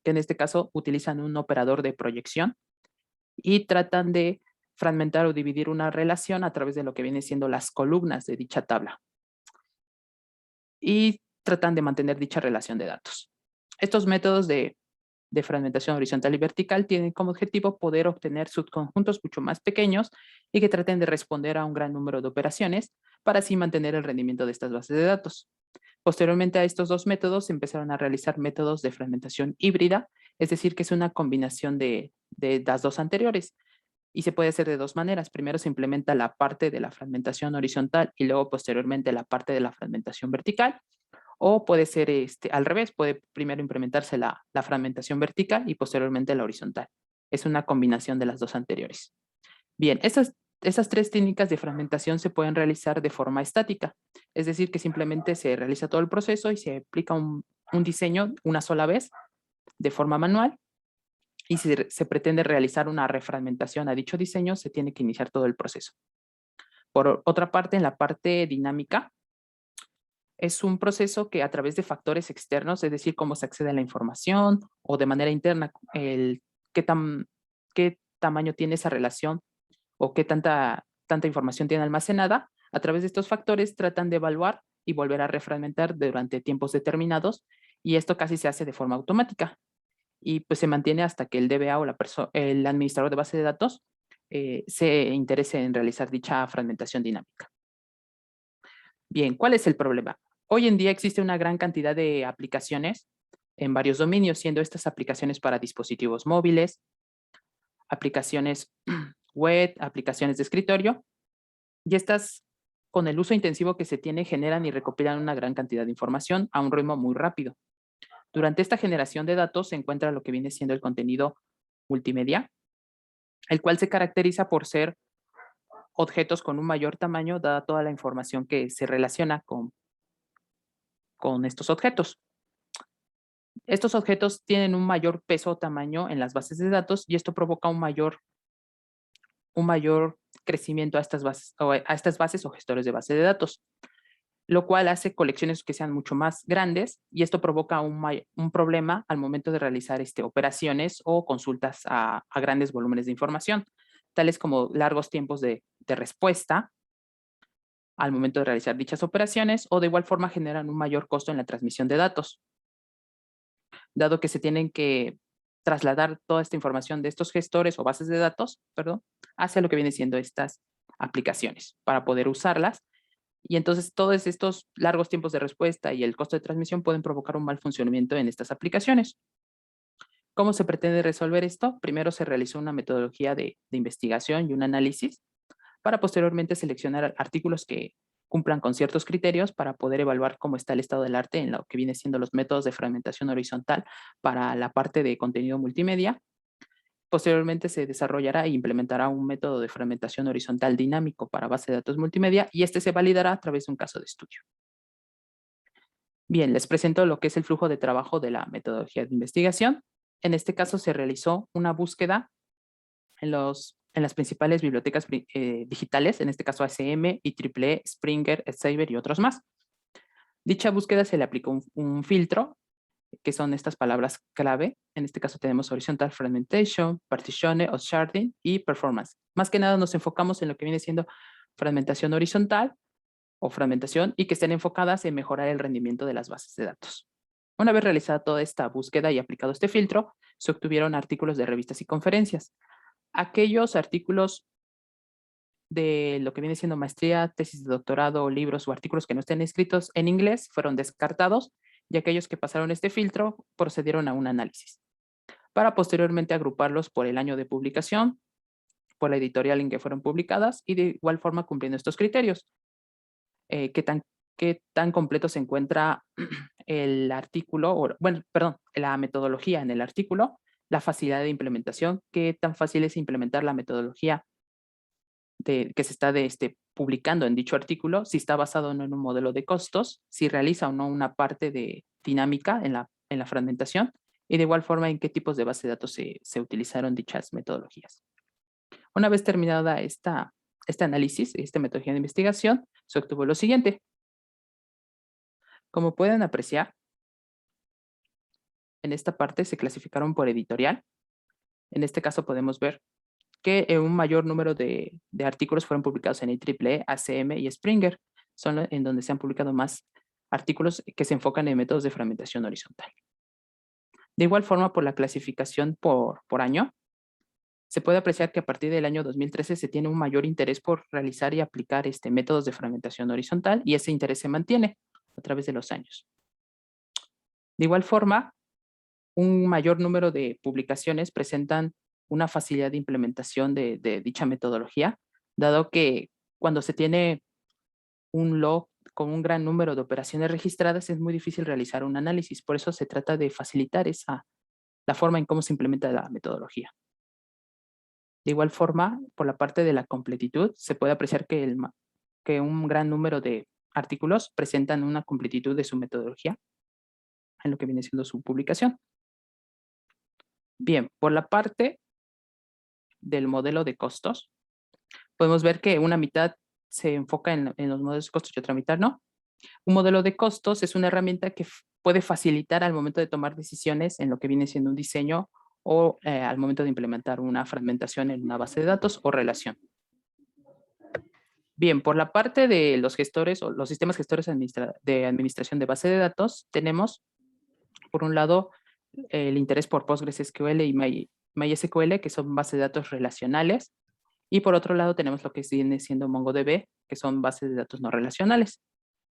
que en este caso utilizan un operador de proyección y tratan de fragmentar o dividir una relación a través de lo que vienen siendo las columnas de dicha tabla. Y tratan de mantener dicha relación de datos. Estos métodos de fragmentación horizontal y vertical tienen como objetivo poder obtener subconjuntos mucho más pequeños y que traten de responder a un gran número de operaciones para así mantener el rendimiento de estas bases de datos. Posteriormente a estos dos métodos se empezaron a realizar métodos de fragmentación híbrida, es decir, que es una combinación de las dos anteriores y se puede hacer de dos maneras. Primero se implementa la parte de la fragmentación horizontal y luego posteriormente la parte de la fragmentación vertical. O puede ser al revés, puede primero implementarse la fragmentación vertical y posteriormente la horizontal. Es una combinación de las dos anteriores. Bien, esas tres técnicas de fragmentación se pueden realizar de forma estática, es decir, que simplemente se realiza todo el proceso y se aplica un diseño una sola vez de forma manual y si se pretende realizar una refragmentación a dicho diseño, se tiene que iniciar todo el proceso. Por otra parte, en la parte dinámica, es un proceso que a través de factores externos, es decir, cómo se accede a la información o de manera interna, qué tamaño tiene esa relación o qué tanta información tiene almacenada, a través de estos factores tratan de evaluar y volver a refragmentar durante tiempos determinados y esto casi se hace de forma automática y pues se mantiene hasta que el DBA o el administrador de base de datos se interese en realizar dicha fragmentación dinámica. Bien, ¿cuál es el problema? Hoy en día existe una gran cantidad de aplicaciones en varios dominios, siendo estas aplicaciones para dispositivos móviles, aplicaciones web, aplicaciones de escritorio, y estas, con el uso intensivo que se tiene, generan y recopilan una gran cantidad de información a un ritmo muy rápido. Durante esta generación de datos se encuentra lo que viene siendo el contenido multimedia, el cual se caracteriza por ser objetos con un mayor tamaño, dada toda la información que se relaciona con estos objetos. Estos objetos tienen un mayor peso o tamaño en las bases de datos y esto provoca un mayor crecimiento a estas bases o gestores de base de datos, lo cual hace colecciones que sean mucho más grandes y esto provoca un problema al momento de realizar operaciones o consultas a grandes volúmenes de información, tales como largos tiempos de respuesta al momento de realizar dichas operaciones o de igual forma generan un mayor costo en la transmisión de datos, dado que se tienen que trasladar toda esta información de estos gestores o bases de datos, hacia lo que vienen siendo estas aplicaciones para poder usarlas. Y entonces todos estos largos tiempos de respuesta y el costo de transmisión pueden provocar un mal funcionamiento en estas aplicaciones. ¿Cómo se pretende resolver esto? Primero se realizó una metodología de investigación y un análisis para posteriormente seleccionar artículos que cumplan con ciertos criterios para poder evaluar cómo está el estado del arte en lo que viene siendo los métodos de fragmentación horizontal para la parte de contenido multimedia. Posteriormente se desarrollará e implementará un método de fragmentación horizontal dinámico para base de datos multimedia y este se validará a través de un caso de estudio. Bien, les presento lo que es el flujo de trabajo de la metodología de investigación. En este caso se realizó una búsqueda en las principales bibliotecas digitales, en este caso ACM, IEEE, Springer, Saber y otros más. Dicha búsqueda se le aplicó un filtro, que son estas palabras clave. En este caso tenemos horizontal fragmentation, partitione o sharding y performance. Más que nada nos enfocamos en lo que viene siendo fragmentación horizontal o fragmentación y que estén enfocadas en mejorar el rendimiento de las bases de datos. Una vez realizada toda esta búsqueda y aplicado este filtro, se obtuvieron artículos de revistas y conferencias. Aquellos artículos de lo que viene siendo maestría, tesis de doctorado, libros o artículos que no estén escritos en inglés fueron descartados y aquellos que pasaron este filtro procedieron a un análisis para posteriormente agruparlos por el año de publicación, por la editorial en que fueron publicadas y de igual forma cumpliendo estos criterios. ¿Qué tan completo se encuentra el artículo, la metodología en el artículo, la facilidad de implementación, qué tan fácil es implementar la metodología que se está publicando en dicho artículo, si está basado o no en un modelo de costos, si realiza o no una parte de dinámica en la fragmentación y de igual forma en qué tipos de base de datos se utilizaron dichas metodologías. Una vez terminada este análisis, esta metodología de investigación, se obtuvo lo siguiente. Como pueden apreciar, en esta parte se clasificaron por editorial. En este caso podemos ver que un mayor número de artículos fueron publicados en IEEE, ACM y Springer. Son en donde se han publicado más artículos que se enfocan en métodos de fragmentación horizontal. De igual forma, por la clasificación por año, se puede apreciar que a partir del año 2013 se tiene un mayor interés por realizar y aplicar métodos de fragmentación horizontal, y ese interés se mantiene a través de los años. De igual forma, un mayor número de publicaciones presentan una facilidad de implementación de dicha metodología, dado que cuando se tiene un log con un gran número de operaciones registradas es muy difícil realizar un análisis. Por eso se trata de facilitar la forma en cómo se implementa la metodología. De igual forma, por la parte de la completitud, se puede apreciar que un gran número de artículos presentan una completitud de su metodología en lo que viene siendo su publicación. Bien, por la parte del modelo de costos, podemos ver que una mitad se enfoca en los modelos de costos y otra mitad no. Un modelo de costos es una herramienta que puede facilitar al momento de tomar decisiones en lo que viene siendo un diseño o al momento de implementar una fragmentación en una base de datos o relación. Bien, por la parte de los gestores o los sistemas gestores de administración de base de datos, tenemos, por un lado, el interés por PostgreSQL y MySQL, que son bases de datos relacionales, y por otro lado tenemos lo que viene siendo MongoDB, que son bases de datos no relacionales.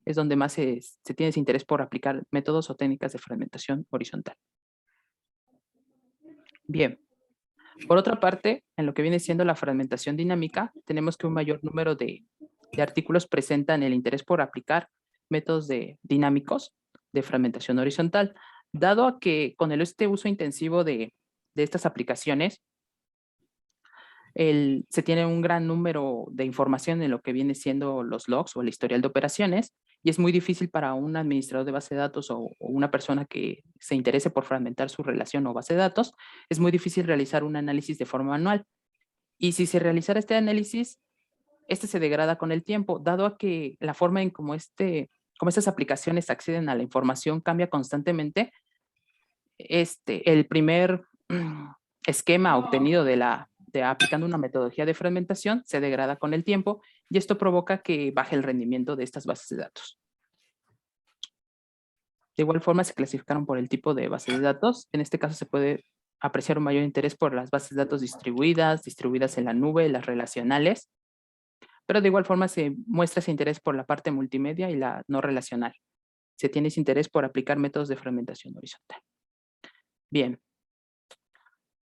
Es donde más se tiene ese interés por aplicar métodos o técnicas de fragmentación horizontal. Bien, por otra parte, en lo que viene siendo la fragmentación dinámica, tenemos que un mayor número de artículos presentan el interés por aplicar métodos dinámicos de fragmentación horizontal, dado a que con este uso intensivo de estas aplicaciones, se tiene un gran número de información en lo que viene siendo los logs o el historial de operaciones, y es muy difícil para un administrador de base de datos o una persona que se interese por fragmentar su relación o base de datos, es muy difícil realizar un análisis de forma manual. Y si se realizara este análisis, se degrada con el tiempo, dado a que la forma en cómo estas aplicaciones acceden a la información cambia constantemente. El primer esquema obtenido aplicando una metodología de fragmentación se degrada con el tiempo, y esto provoca que baje el rendimiento de estas bases de datos. De igual forma, se clasificaron por el tipo de base de datos. En este caso se puede apreciar un mayor interés por las bases de datos distribuidas en la nube, las relacionales, pero de igual forma se muestra ese interés por la parte multimedia y la no relacional. Se tiene ese interés por aplicar métodos de fragmentación horizontal. Bien.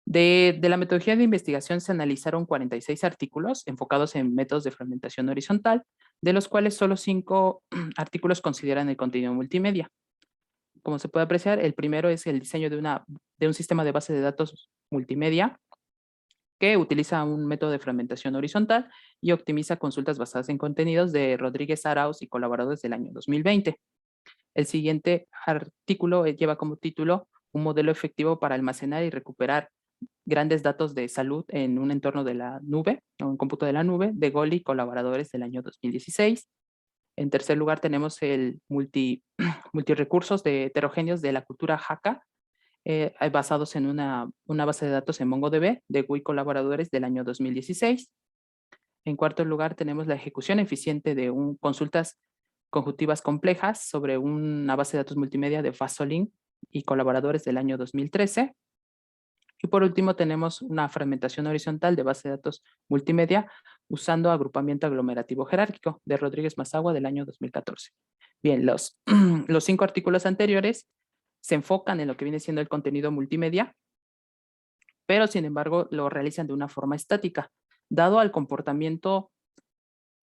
De la metodología de investigación se analizaron 46 artículos enfocados en métodos de fragmentación horizontal, de los cuales solo 5 artículos consideran el contenido multimedia. Como se puede apreciar, el primero es el diseño de un sistema de base de datos multimedia que utiliza un método de fragmentación horizontal y optimiza consultas basadas en contenidos, de Rodríguez Arauz y colaboradores del año 2020. El siguiente artículo lleva como título un modelo efectivo para almacenar y recuperar grandes datos de salud en un entorno de la nube, o un cómputo de la nube, de Goli y colaboradores del año 2016. En tercer lugar tenemos el multirrecursos de heterogéneos de la cultura Hakka, basados en una base de datos en MongoDB, de GUI colaboradores del año 2016. En cuarto lugar tenemos la ejecución eficiente de consultas conjuntivas complejas sobre una base de datos multimedia de Fasolin y colaboradores del año 2013. Y por último tenemos una fragmentación horizontal de base de datos multimedia usando agrupamiento aglomerativo jerárquico, de Rodríguez Mazagua del año 2014. Bien, los 5 artículos anteriores se enfocan en lo que viene siendo el contenido multimedia, pero sin embargo lo realizan de una forma estática. Dado al comportamiento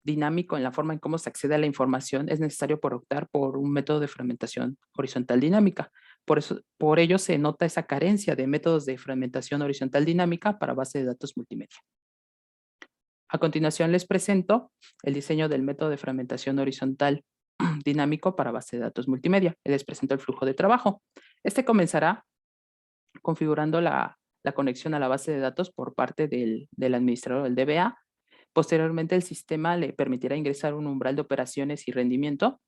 dinámico en la forma en cómo se accede a la información, es necesario optar por un método de fragmentación horizontal dinámica. Por ello se nota esa carencia de métodos de fragmentación horizontal dinámica para base de datos multimedia. A continuación les presento el diseño del método de fragmentación horizontal dinámico para base de datos multimedia. Les presento el flujo de trabajo. Comenzará configurando la conexión a la base de datos por parte del administrador del DBA. Posteriormente, el sistema le permitirá ingresar un umbral de operaciones y rendimiento.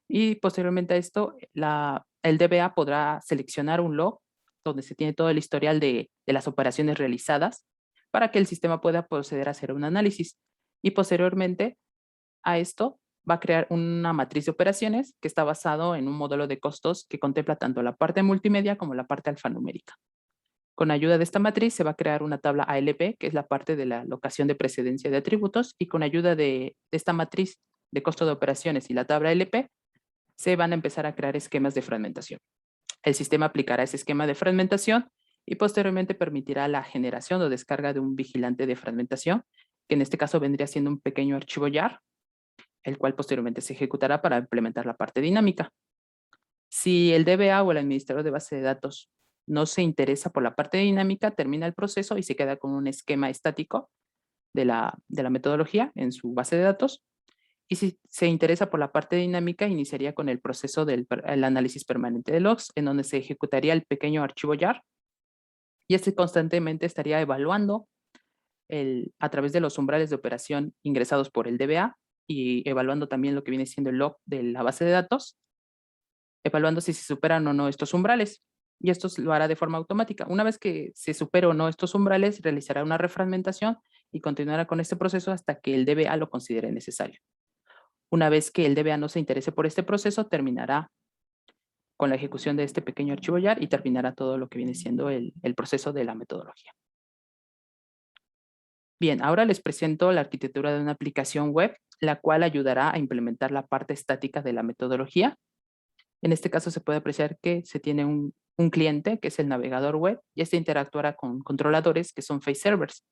Y posteriormente a esto, el DBA podrá seleccionar un log donde se tiene todo el historial de las operaciones realizadas para que el sistema pueda proceder a hacer un análisis. Y posteriormente a esto, va a crear una matriz de operaciones que está basado en un modelo de costos que contempla tanto la parte multimedia como la parte alfanumérica. Con ayuda de esta matriz se va a crear una tabla ALP, que es la parte de la locación de precedencia de atributos, y con ayuda de esta matriz de costo de operaciones y la tabla ALP, se van a empezar a crear esquemas de fragmentación. El sistema aplicará ese esquema de fragmentación y posteriormente permitirá la generación o descarga de un vigilante de fragmentación, que en este caso vendría siendo un pequeño archivo YAR, el cual posteriormente se ejecutará para implementar la parte dinámica. Si el DBA o el administrador de base de datos no se interesa por la parte dinámica, termina el proceso y se queda con un esquema estático de la metodología en su base de datos. Y si se interesa por la parte dinámica, iniciaría con el proceso del análisis permanente de logs, en donde se ejecutaría el pequeño archivo YAR, y este constantemente estaría evaluando a través de los umbrales de operación ingresados por el DBA y evaluando también lo que viene siendo el log de la base de datos, evaluando si se superan o no estos umbrales. Y esto lo hará de forma automática. Una vez que se supere o no estos umbrales, realizará una refragmentación y continuará con este proceso hasta que el DBA lo considere necesario. Una vez que el DBA no se interese por este proceso, terminará con la ejecución de este pequeño archivo YAR y terminará todo lo que viene siendo el proceso de la metodología. Bien, ahora les presento la arquitectura de una aplicación web, la cual ayudará a implementar la parte estática de la metodología. En este caso se puede apreciar que se tiene un cliente, que es el navegador web, y este interactuará con controladores, que son face servers.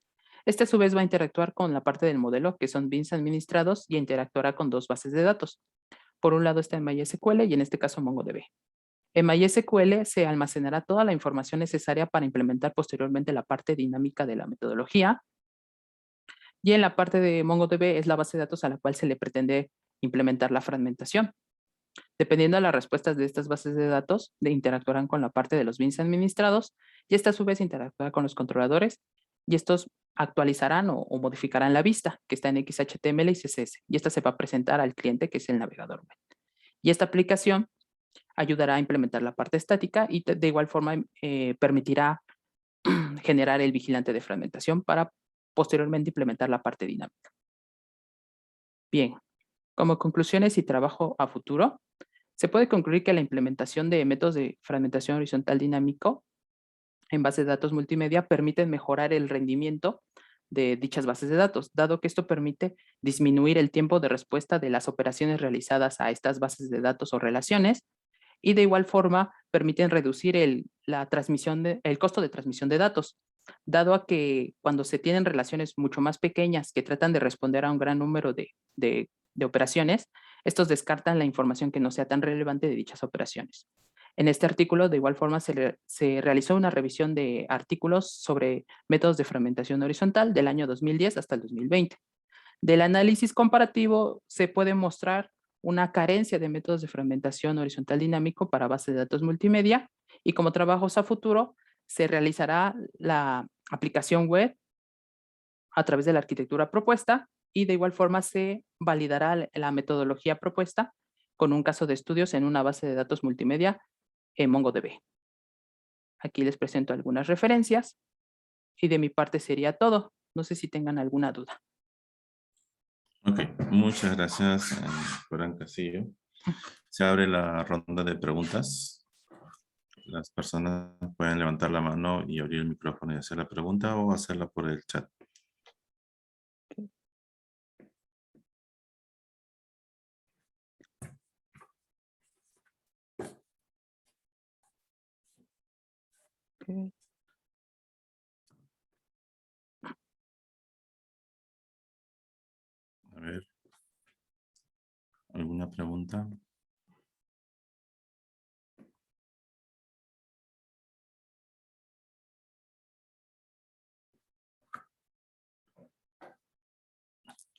Este a su vez va a interactuar con la parte del modelo, que son bins administrados, y interactuará con dos bases de datos. Por un lado está en MySQL y en este caso MongoDB. En MySQL se almacenará toda la información necesaria para implementar posteriormente la parte dinámica de la metodología. Y en la parte de MongoDB es la base de datos a la cual se le pretende implementar la fragmentación. Dependiendo de las respuestas de estas bases de datos, interactuarán con la parte de los bins administrados y esta a su vez interactuará con los controladores y estos actualizarán o modificarán la vista que está en XHTML y CSS y esta se va a presentar al cliente que es el navegador web. Y esta aplicación ayudará a implementar la parte estática y de igual forma permitirá generar el vigilante de fragmentación para posteriormente implementar la parte dinámica. Bien, como conclusiones y trabajo a futuro, se puede concluir que la implementación de métodos de fragmentación horizontal dinámico en bases de datos multimedia permiten mejorar el rendimiento de dichas bases de datos, dado que esto permite disminuir el tiempo de respuesta de las operaciones realizadas a estas bases de datos o relaciones y de igual forma permiten reducir el costo de transmisión de datos, dado a que cuando se tienen relaciones mucho más pequeñas que tratan de responder a un gran número de operaciones, estos descartan la información que no sea tan relevante de dichas operaciones. En este artículo, de igual forma, se realizó una revisión de artículos sobre métodos de fragmentación horizontal del año 2010 hasta el 2020. Del análisis comparativo se puede mostrar una carencia de métodos de fragmentación horizontal dinámico para bases de datos multimedia y como trabajos a futuro se realizará la aplicación web a través de la arquitectura propuesta y de igual forma se validará la metodología propuesta con un caso de estudios en una base de datos multimedia en MongoDB. Aquí les presento algunas referencias y de mi parte sería todo. No sé si tengan alguna duda. Ok, muchas gracias, Florán Castillo. Se abre la ronda de preguntas. Las personas pueden levantar la mano y abrir el micrófono y hacer la pregunta o hacerla por el chat. Okay. A ver. ¿Alguna pregunta?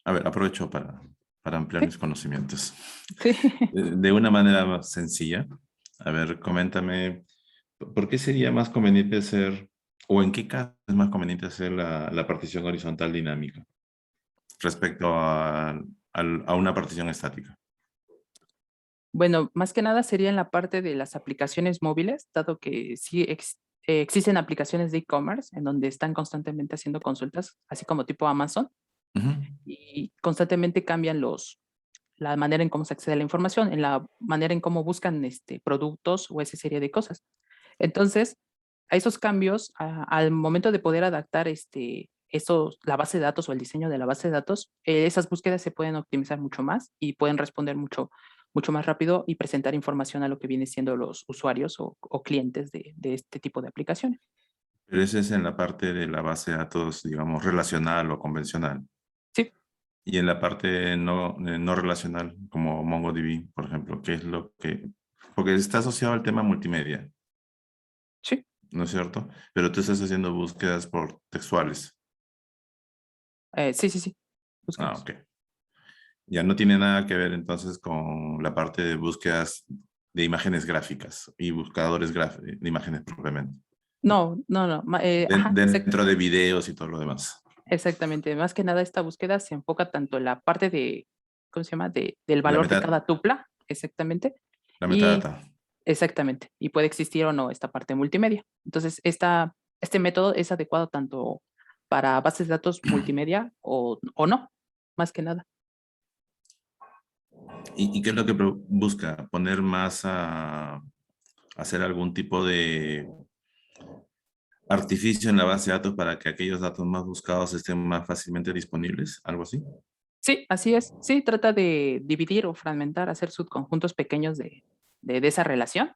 A ver, aprovecho para ampliar mis conocimientos. Sí. De una manera más sencilla. A ver, coméntame ¿Por qué sería más conveniente hacer, o en qué caso es más conveniente hacer la partición horizontal dinámica respecto a una partición estática? Bueno, más que nada sería en la parte de las aplicaciones móviles, dado que sí existen aplicaciones de e-commerce en donde están constantemente haciendo consultas, así como tipo Amazon, Ujú. y constantemente cambian la manera en cómo se accede a la información, en la manera en cómo buscan productos o esa serie de cosas. Entonces, a esos cambios, al momento de poder adaptar la base de datos o el diseño de la base de datos, esas búsquedas se pueden optimizar mucho más y pueden responder mucho más rápido y presentar información a lo que viene siendo los usuarios o clientes de este tipo de aplicaciones. Pero ese es en la parte de la base de datos, digamos, relacional o convencional. Sí, Y en la parte no relacional, como MongoDB, por ejemplo, ¿qué es lo que...? Porque está asociado al tema multimedia, sí, ¿no es cierto? Pero tú estás haciendo búsquedas por textuales. sí, sí, sí. Ah, Búsquedas. ok. Ya no tiene nada que ver entonces con la parte de búsquedas de imágenes gráficas y buscadores de imágenes propiamente. No, no, no. Ajá, Dentro de videos y todo lo demás. exactamente. Más que nada, esta búsqueda se enfoca tanto en la parte de, ¿cómo se llama? Del La, valor de meta, cada tupla, exactamente. la Y metadata. exactamente. Y puede existir o no esta parte multimedia. Entonces, este método es adecuado tanto para bases de datos multimedia o no, más que nada. ¿Y qué es lo que busca? ¿Poner más hacer algún tipo de artificio en la base de datos para que aquellos datos más buscados estén más fácilmente disponibles? ¿Algo así? Sí, así es. Sí, trata de dividir o fragmentar, hacer subconjuntos pequeños de esa relación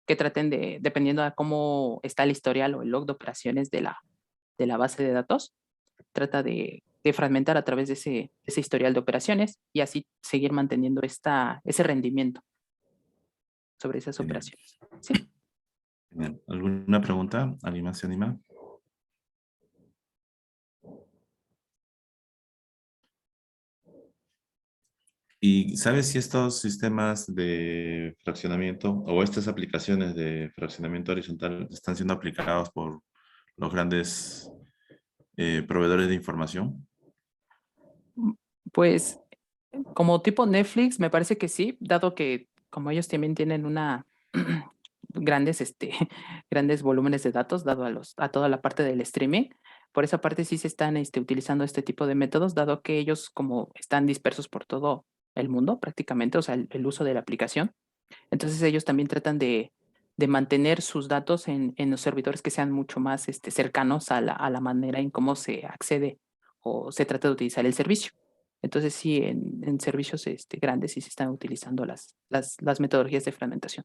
que traten de, dependiendo de cómo está el historial o el log de operaciones de la base de datos, trata de fragmentar a través de ese historial de operaciones y así seguir manteniendo ese rendimiento sobre esas Genial. operaciones. Sí. Genial. ¿Alguna pregunta? ¿Alguien más se anima? ¿Y sabes si estos sistemas de fraccionamiento o estas aplicaciones de fraccionamiento horizontal están siendo aplicados por los grandes proveedores de información? Pues como tipo Netflix, me parece que sí, dado que como ellos también tienen grandes, grandes volúmenes de datos, dado a toda la parte del streaming, por esa parte sí se están utilizando este tipo de métodos, dado que ellos como están dispersos por todo el mundo prácticamente, o sea, el uso de la aplicación. Entonces ellos también tratan de mantener sus datos en los servidores que sean mucho más cercanos a la manera en cómo se accede o se trata de utilizar el servicio. Entonces sí, en servicios grandes sí se están utilizando las metodologías de fragmentación.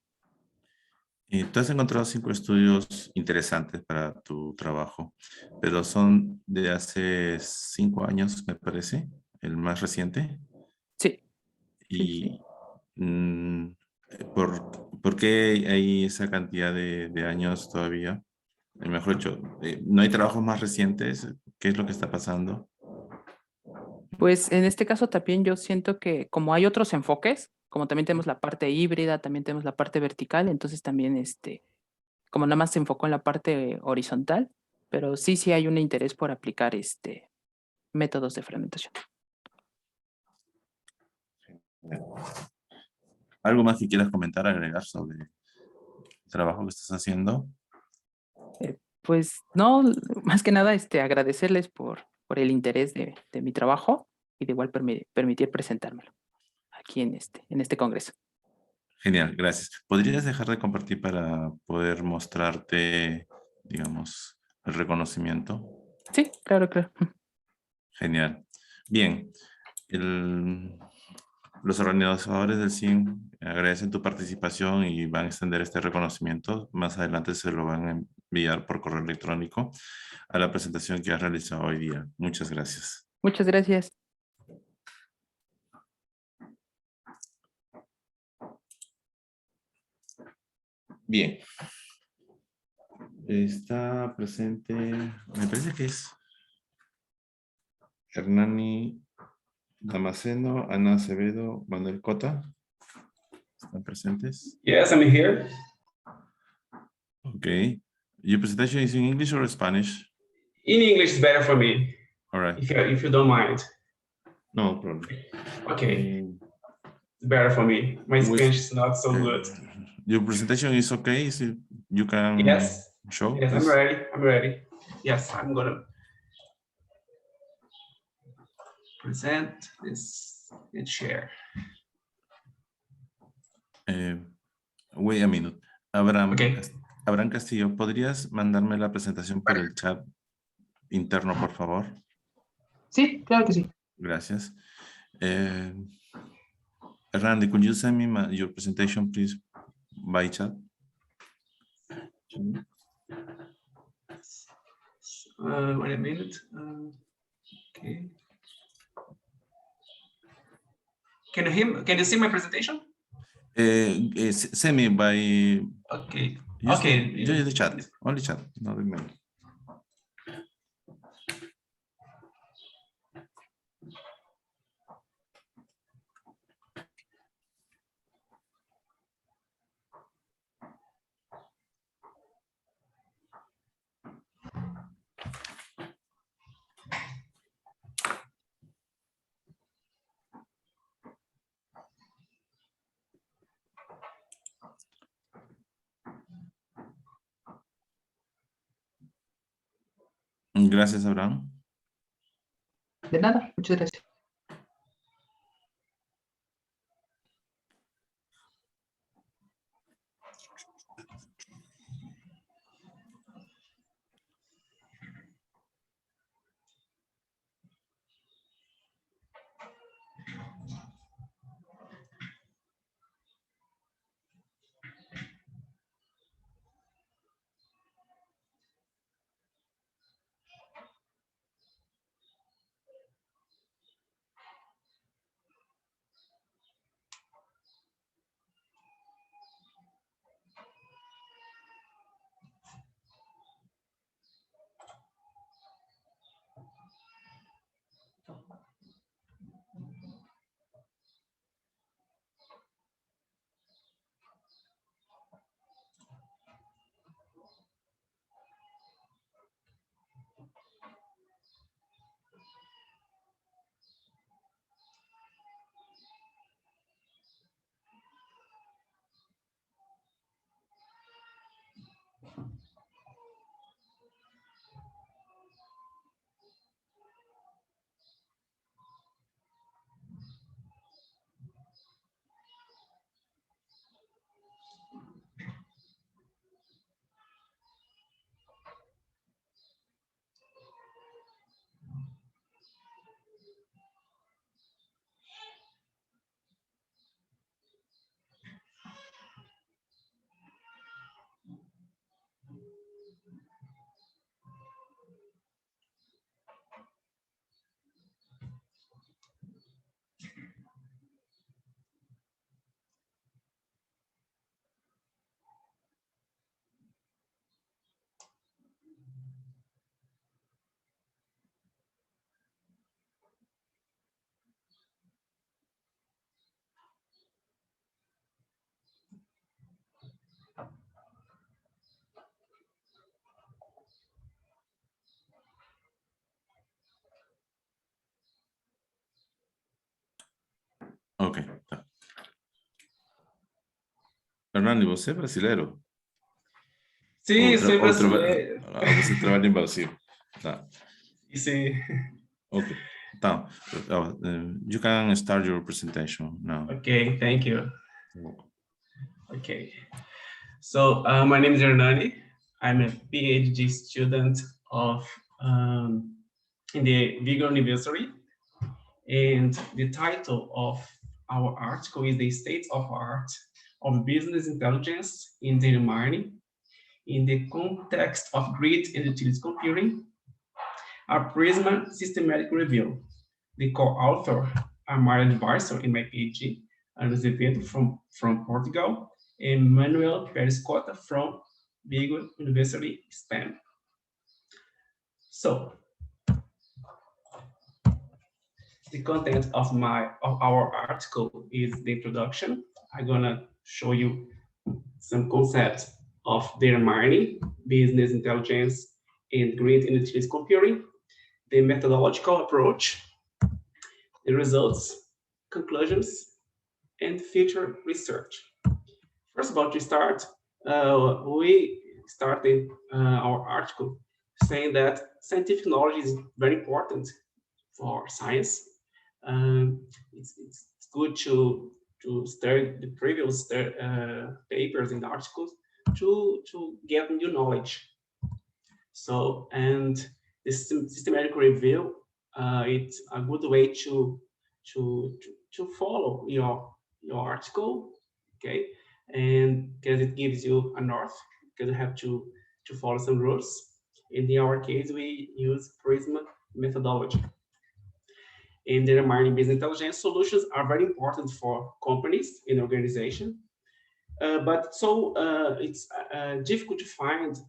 Tú has encontrado 5 estudios interesantes para tu trabajo, pero son de hace 5 años, me parece, el más reciente. Sí, sí, sí. Y ¿por qué hay esa cantidad de años todavía? Mejor dicho, ¿no hay trabajos más recientes? ¿Qué es lo que está pasando? Pues en este caso también yo siento que como hay otros enfoques, como también tenemos la parte híbrida, también tenemos la parte vertical, entonces también como nada más se enfocó en la parte horizontal, pero sí hay un interés por aplicar métodos de fragmentación. ¿Algo más que quieras comentar, agregar sobre el trabajo que estás haciendo? Pues no, más que nada agradecerles por el interés de mi trabajo y de igual permitir presentármelo aquí en este congreso. Genial, gracias. ¿Podrías dejar de compartir para poder mostrarte, digamos, el reconocimiento? Sí, claro, claro. Genial. Bien, los organizadores del CIN agradecen tu participación y van a extender este reconocimiento. Más adelante se lo van a enviar por correo electrónico a la presentación que has realizado hoy día. Muchas gracias. Muchas gracias. Bien. Está presente, me parece que es Hernani Damasceno, Ana Acevedo, Manuel Cota. ¿Están presentes? Yes, I'm here. Okay. Your presentation is in English or Spanish? In English is better for me, All right. if you don't mind. No problem. Okay, it's better for me. My Spanish is not so good. Your presentation is okay? Is it, you can Yes. show? Yes, I'm please? ready. I'm ready. Yes, I'm gonna present this and share. Wait a minute. Abraham, Okay. Abraham Castillo, ¿podrías mandarme la presentación por el chat interno, por favor? Sí, claro que sí. Gracias. Randy, could you send me your presentation, please, by chat? Wait a minute. Okay. Can you see my presentation? Send me by... Okay. Use Okay. the chat. Only chat, not the mail. Gracias, Abraham. De nada, muchas gracias. Ok. Tá. Hernani, você é brasileiro? Sim, Outra- sou outra- brasileiro. Você trabalha em Brasil. Tá. Sim. Ok. Então, you can start your presentation now. Okay, thank you. Okay. So my name is Hernani. I'm a PhD student of in the Vigo University. And the title of our article is The State of Art of Business Intelligence in Data Mining in the Context of Grid and Utility Computing, a Prisma Systematic Review. The co-author are my advisor in my PhD, Ana Azevedo from Portugal, and Manuel Perescota from Vigo University, Spain. So, the content of our article is the introduction. I'm gonna show you some concepts of data mining, business intelligence, and grid and utilities computing, the methodological approach, the results, conclusions, and future research. First of all, to start, we started our article saying that scientific knowledge is very important for science. It's good to study the previous papers and articles to get new knowledge. So, and this systematic review, it's a good way to follow your article, okay? And because it gives you a north, because you have to follow some rules. In our case, we use PRISM methodology. In data mining business intelligence, solutions are very important for companies in organization. But so it's difficult to find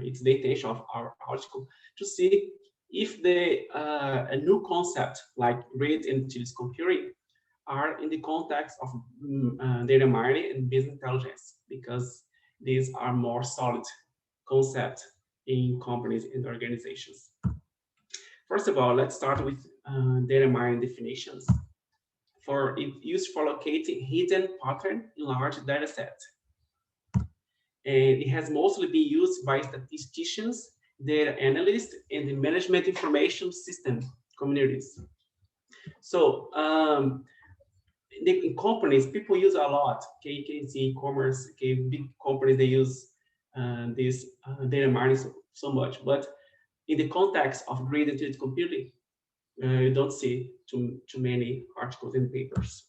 it's the intention of our article to see if a new concept like grid and utilities computing are in the context of data mining and business intelligence, because these are more solid concepts in companies and organizations. First of all, let's start with data mining definitions. It's used for locating hidden pattern in large data sets. And it has mostly been used by statisticians, data analysts, and the management information system communities. So in companies, people use a lot. Okay, you can see e-commerce, okay, big companies, they use this data mining so much. But in the context of grid and utility computing, you don't see too many articles and papers.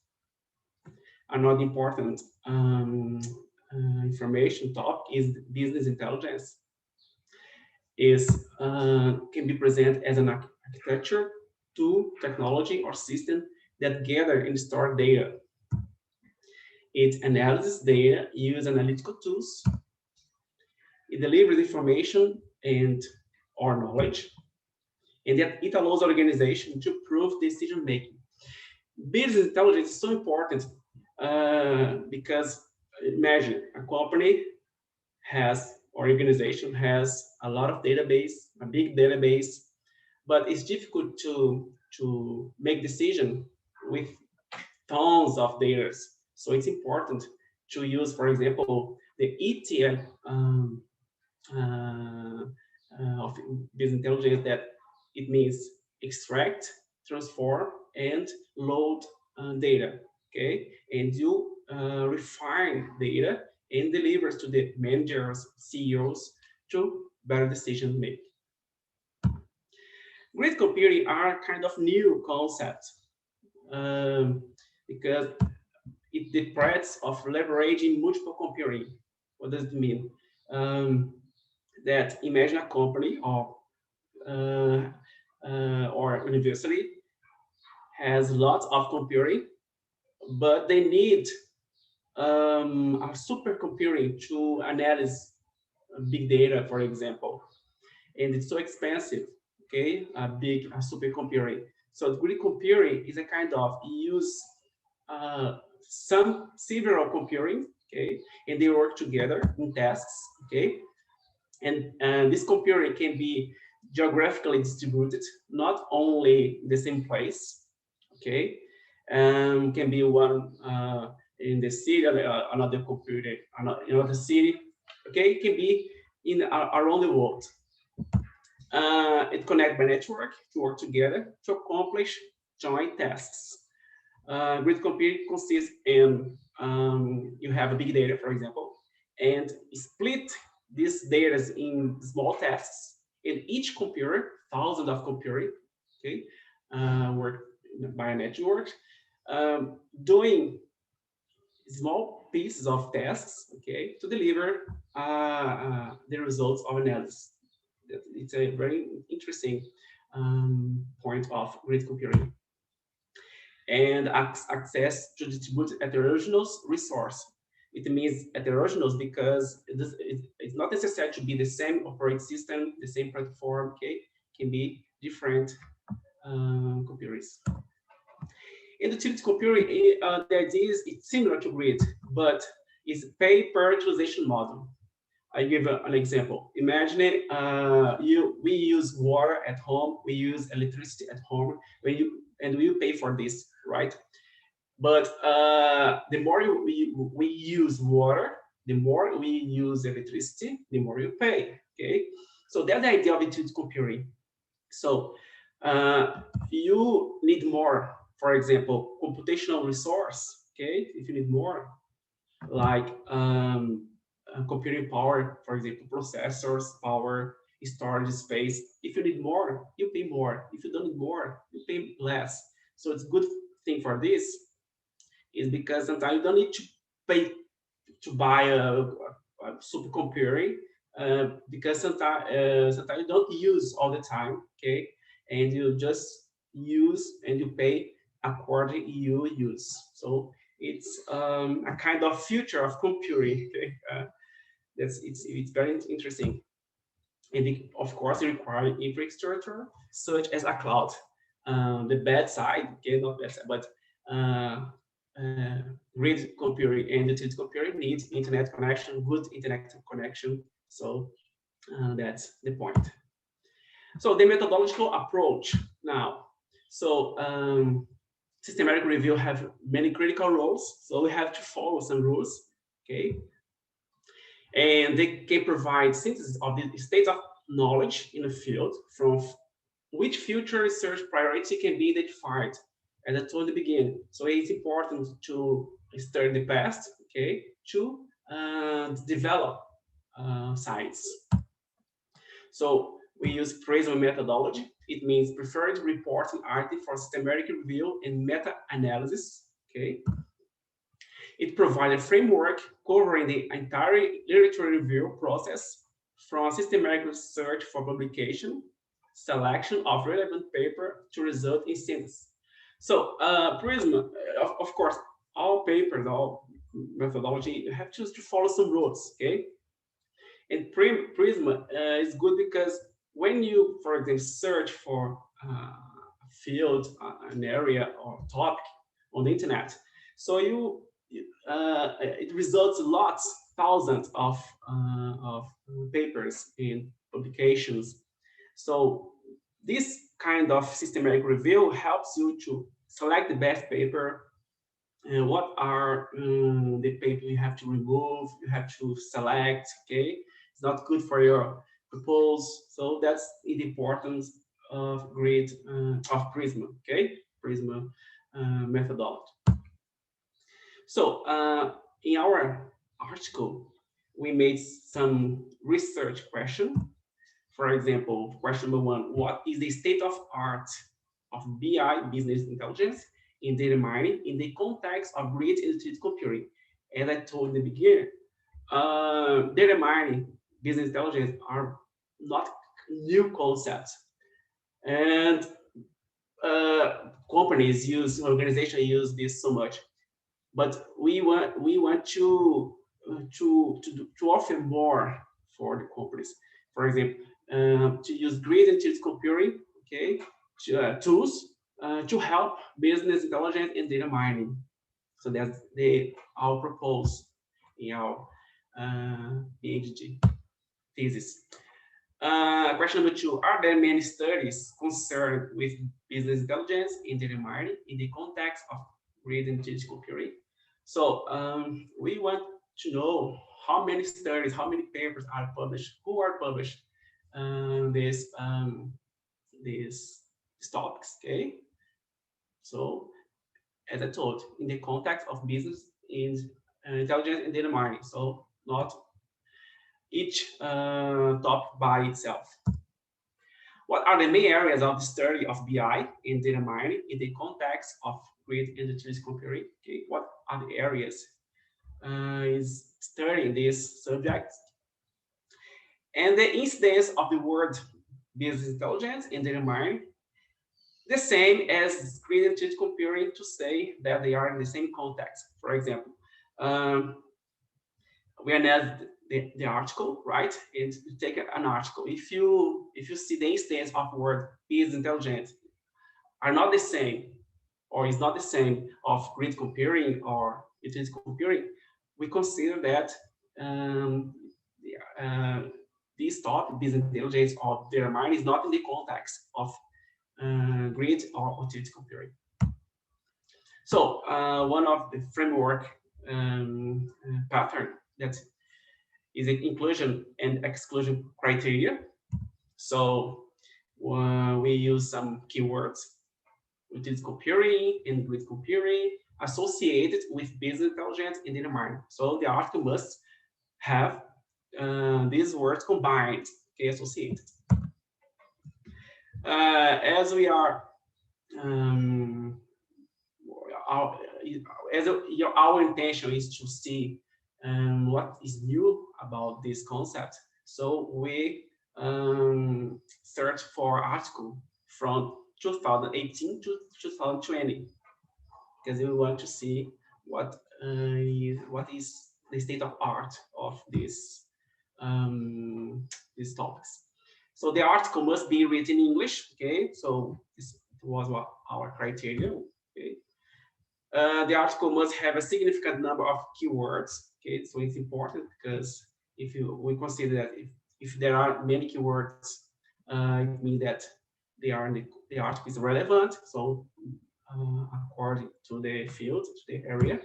Another important information topic is business intelligence. Can be presented as an architecture, tool, technology, or system that gather and store data. It analyzes data, uses analytical tools. It delivers information or knowledge, and that it allows organization to improve decision making. Business intelligence is so important because imagine a company or organization has a lot of database, a big database, but it's difficult to make decision with tons of data. So it's important to use, for example, the ETL of business intelligence, that it means extract, transform, and load data, okay? And you refine data and delivers to the managers, CEOs, to better decision making. Grid computing are kind of new concept because it the threats of leveraging multiple computing. What does it mean? That imagine a company or university has lots of computing, but they need a supercomputing to analyze big data, for example, and it's so expensive. Okay, a supercomputing. So grid computing is a kind of use several computing, okay, and they work together in tasks, okay, and this computing can be geographically distributed, not only in the same place, okay, can be one in the city, another computer, another city, okay, it can be in around the world. It connects by network to work together to accomplish joint tasks. Grid computing consists in you have a big data, for example, and split these data in small tasks. In each computer, thousands of computers, okay, work by a network, doing small pieces of tasks, okay, to deliver the results of analysis. It's a very interesting point of grid computing. And access to distributed heterogeneous resource. It means heterogeneous because it's not necessary to be the same operating system, the same platform, okay? It can be different computers. In utility computing, the idea is it's similar to grid, but is pay per utilization model. I give an example. Imagine we use water at home, we use electricity at home, and we pay for this, right? But the more we use water, the more we use electricity, the more you pay. Okay, so that's the idea of utility comparing. So you need more, for example, computational resource. Okay, if you need more, like computing power, for example, processors, power, storage space. If you need more, you pay more. If you don't need more, you pay less. So it's a good thing for this is because sometimes you don't need to pay to buy a supercomputer because sometimes you don't use all the time, okay? And you just use and you pay according you use. So it's a kind of future of computing. Okay? It's very interesting, and of course it requires infrastructure such as a cloud. The bad side, okay, not bad side, but grid computing and utility computing needs internet connection, good internet connection. So that's the point. So the methodological approach now. So systematic review have many critical rules, so we have to follow some rules, okay? And they can provide synthesis of the state of knowledge in a field from which future research priority can be identified, as I told in the beginning. So it's important to study the past, okay, to develop science. So we use PRISM methodology. It means preferred reporting item for systematic review and meta-analysis, okay? It provides a framework covering the entire literature review process from systematic research for publication, selection of relevant paper to result in synthesis. So PRISM, of course, all papers, all methodology, you have to follow some rules, okay? And PRISM is good because when you, for example, search for a field, an area or topic on the internet, so it results lots, thousands of papers in publications. So this kind of systematic review helps you to select the best paper and what are the paper you have to remove, you have to select, okay? It's not good for your proposal. So that's the importance of grid of PRISM, okay? PRISM methodology. So in our article, we made some research question. For example, question number 1, what is the state of art of BI, business intelligence, in data mining in the context of grid and utility computing? As I told in the beginning, data mining, business intelligence are not new concepts. And companies organizations use this so much. But we want to offer more for the companies. For example, to use grid and utility computing, okay, tools to help business intelligence and data mining. So that's our proposal in our PhD thesis. Question number 2: are there many studies concerned with business intelligence and data mining in the context of grid and utility computing? So we want to know how many studies, how many papers are published, who are published these topics, okay? So as I told, in the context of business intelligence and data mining, so not each topic by itself. What are the main areas of the study of BI and data mining in the context of grid and utility computing? Okay, what are the areas is studying this subject? And the incidence of the word business intelligence and data mining, the same as grid and utility computing, to say that they are in the same context. For example, we analyze the article, right? And you take an article. If you see the instance of the word business intelligence are not the same, or is not the same of grid computing or utility computing, we consider that this topic, business intelligence or data mining, is not in the context of grid or utility computing. So one of the framework pattern that is an inclusion and exclusion criteria. So we use some keywords, utility computing and grid computing, associated with business intelligence and data mining. So the article must have these words combined, okay, associated. As we are, our intention is to see what is new about this concept. So we search for article from 2018 to 2020, because we want to see what is the state of art of these topics. So the article must be written in English. Okay, so this was our criteria. Okay, the article must have a significant number of keywords. Okay, so it's important because if we consider that if there are many keywords, it means that the article is relevant. So according to the field, to the area.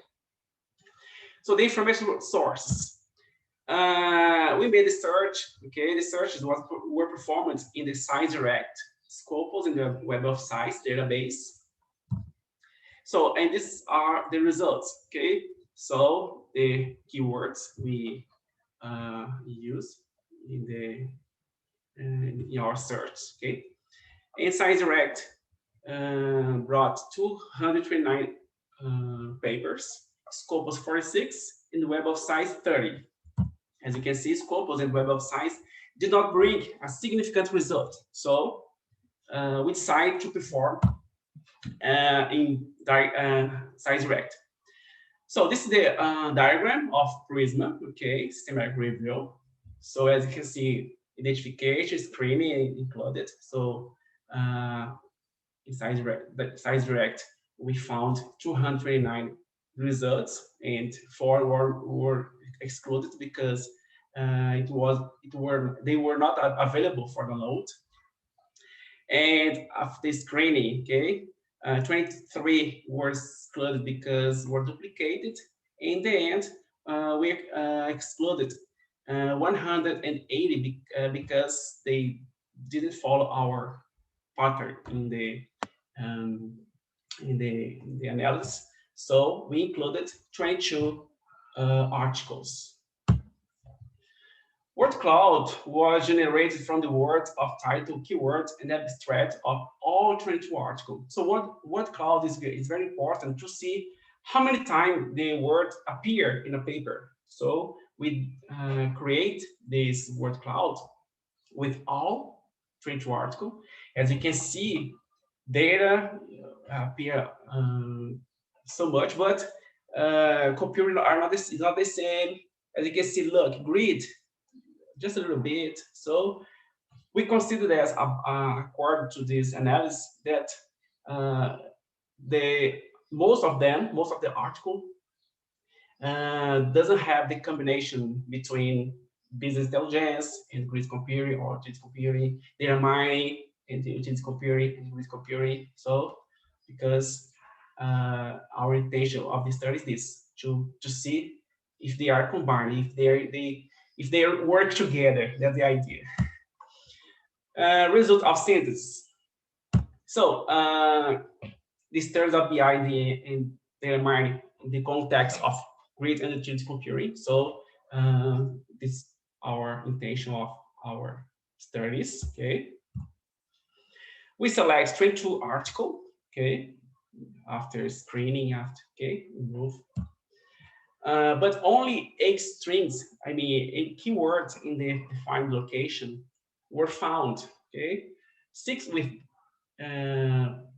So the information sources. We made a search. Okay, the searches were performed in the ScienceDirect Scopus in the Web of Science database. So, and these are the results. Okay, so the keywords we use in our search. Okay, and ScienceDirect brought 229 papers, Scopus 46, in the Web of Science 30. As you can see, Scopus and Web of Science did not bring a significant result. So we decided to perform in ScienceDirect. So this is the diagram of Prisma, okay, systematic review. So as you can see, identification, screening included. So in ScienceDirect, we found 209 results, and 4 were excluded because they were not available for download. And after screening, okay, 23 were excluded because were duplicated. In the end, we excluded 180 because they didn't follow our pattern in the analysis. So we included 22 articles. Word cloud was generated from the words of title, keywords, and abstract of all 22 articles. So word cloud is very important to see how many times the word appear in a paper. So we create this word cloud with all 22 articles. As you can see, data appear so much, but computing are not the same. As you can see, look, grid, just a little bit. So we consider that according to this analysis that most of the article doesn't have the combination between business intelligence and grid computing or utility computing, data mining and utility computing and grid computing. So because our intention of this study is this, to see if they are combined, if they work together. That's the idea. Result of synthesis. So this turns out behind the data mining in the context of grid and utility computing. So this is our intention of our studies. Okay. We select 22 articles. Okay. After screening, okay, move. But only 8 strings, 8 keywords in the defined location were found. Okay, 6 with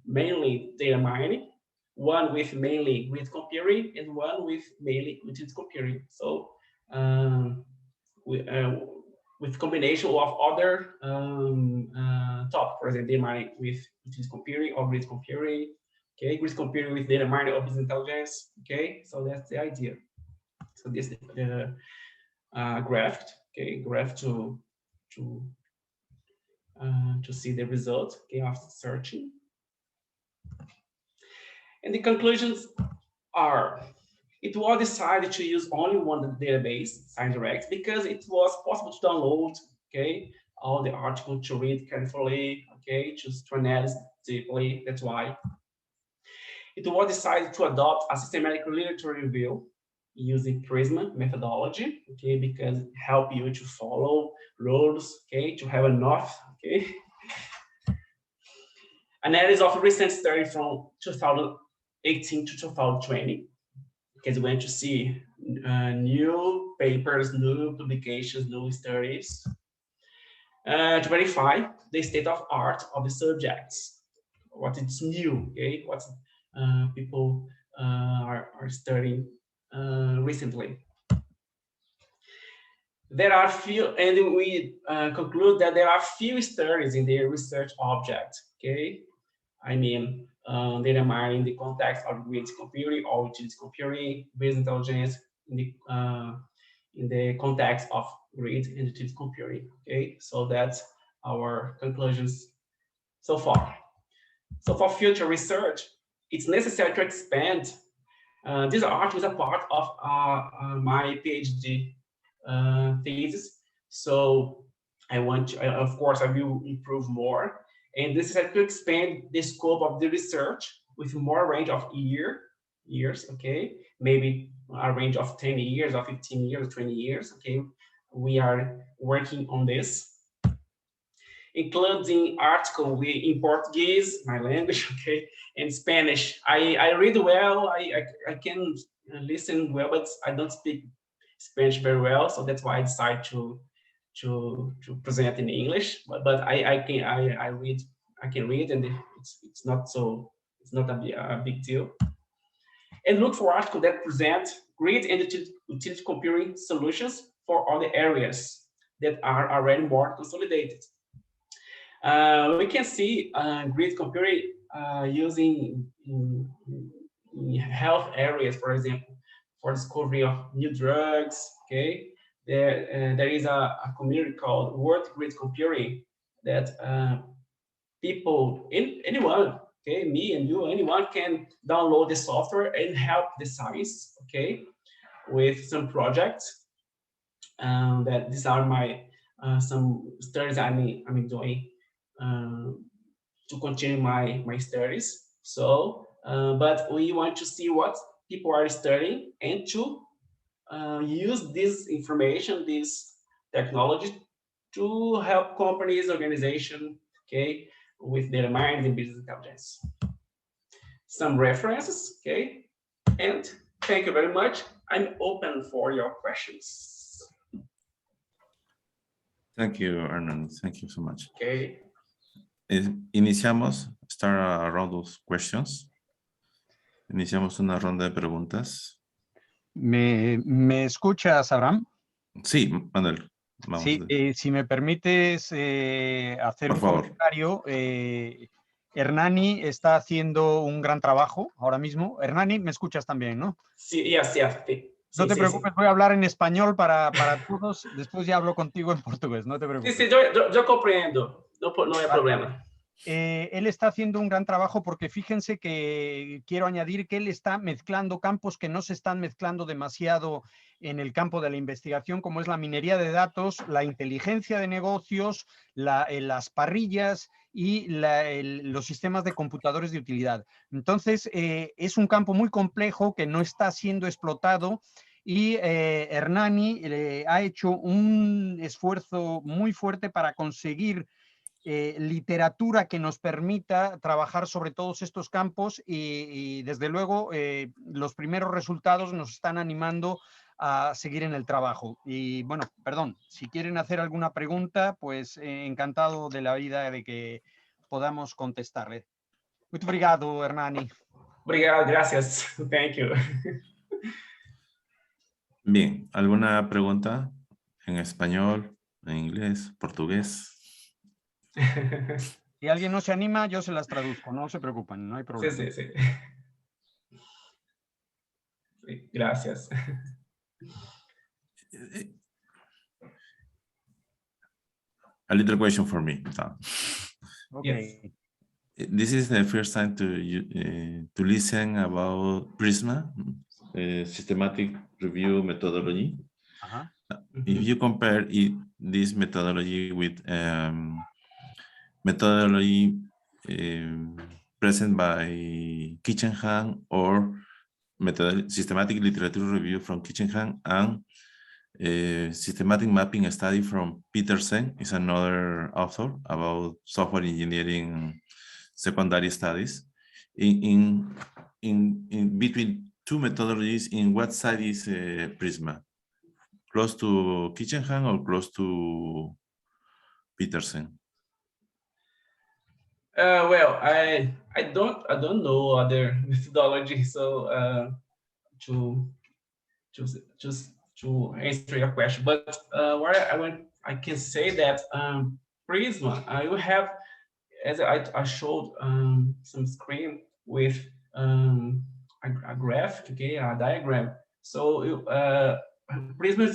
mainly data mining, 1 with mainly grid computing, and 1 with mainly utility computing. So with combination of other topics, for example, data mining with utility computing or grid computing. Okay, grid computing with data mining or business intelligence. Okay, so that's the idea. So this is the graph, okay, graph to see the result, okay, after searching. And the conclusions are, it was decided to use only one database, ScienceDirect, because it was possible to download, okay, all the articles, to read carefully, okay, to analyze deeply. That's why it was decided to adopt a systematic literature review using Prisma methodology, okay, because it help you to follow rules, okay, to have enough, okay. Analysis of recent study from 2018 to 2020, because we want to see new papers, new publications, new studies, to verify the state of art of the subjects, what is new, okay, what people are studying recently. There are few, and we conclude that there are few studies in the research object, okay? I mean, data mining in the context of grid computing or utility computing, business intelligence in the context of grid and utility computing, okay? So that's our conclusions so far. So for future research, it's necessary to expand. This art is a part of my PhD thesis. So I want to, of course, I will improve more. And this is to expand the scope of the research with more range of years, okay? Maybe a range of 10 years or 15 years, 20 years, okay? We are working on this. Including article in Portuguese, my language, okay, and Spanish. I read well, I can listen well, but I don't speak Spanish very well, so that's why I decided to present in English. But I can read, and it's not a big deal. And look for articles that present grid and utility computing solutions for other areas that are already more consolidated. We can see grid computing using in health areas, for example, for discovery of new drugs. Okay, there is a community called World Grid Computing that people, anyone, okay, me and you, anyone can download the software and help the science, okay, with some projects. That these are my some studies I'm doing. To continue my studies. So, but we want to see what people are studying and to use this information, this technology, to help companies, organizations, okay, with data mining and business intelligence. Some references, okay, and thank you very much. I'm open for your questions. Thank you, Hernán. Thank you so much. Okay. Iniciamos, start a round of questions. Iniciamos una ronda de preguntas. ¿Me escuchas, Abraham? Sí, Manuel. Vamos. Sí, si me permites hacer un comentario. Hernani está haciendo un gran trabajo ahora mismo. Hernani, me escuchas también, ¿no? Sí, sí. No te preocupes, voy a hablar en español para todos. Después ya hablo contigo en portugués, no te preocupes. Sí, yo comprendo. No hay problema. Él está haciendo un gran trabajo porque fíjense que quiero añadir que él está mezclando campos que no se están mezclando demasiado en el campo de la investigación, como es la minería de datos, la inteligencia de negocios, las parrillas y los sistemas de computadores de utilidad. Entonces, es un campo muy complejo que no está siendo explotado. Y Hernani ha hecho un esfuerzo muy fuerte para conseguir literatura que nos permita trabajar sobre todos estos campos y desde luego los primeros resultados nos están animando a seguir en el trabajo. Y bueno, perdón, si quieren hacer alguna pregunta, pues encantado de la vida de que podamos contestarle. Muito obrigado, Hernani. Obrigado, gracias. Thank you. Bien, ¿alguna pregunta en español, en inglés, portugués? Si alguien no se anima, yo se las traduzco, no se preocupen, no hay problema. Sí. Gracias. A little question for me. Okay. This is the first time to listen about Prisma, systematic review methodology. Ajá. If you compare this methodology with methodology present by Kitchenham or systematic literature review from Kitchenham and systematic mapping study from Petersen is another author about software engineering secondary studies. In between two methodologies, in what side is Prisma? Close to Kitchenham or close to Petersen? Well, I don't know other methodology, so to answer your question, but what I can say that Prisma, you have, as I showed some screen with a graph, okay, a diagram. So Prisma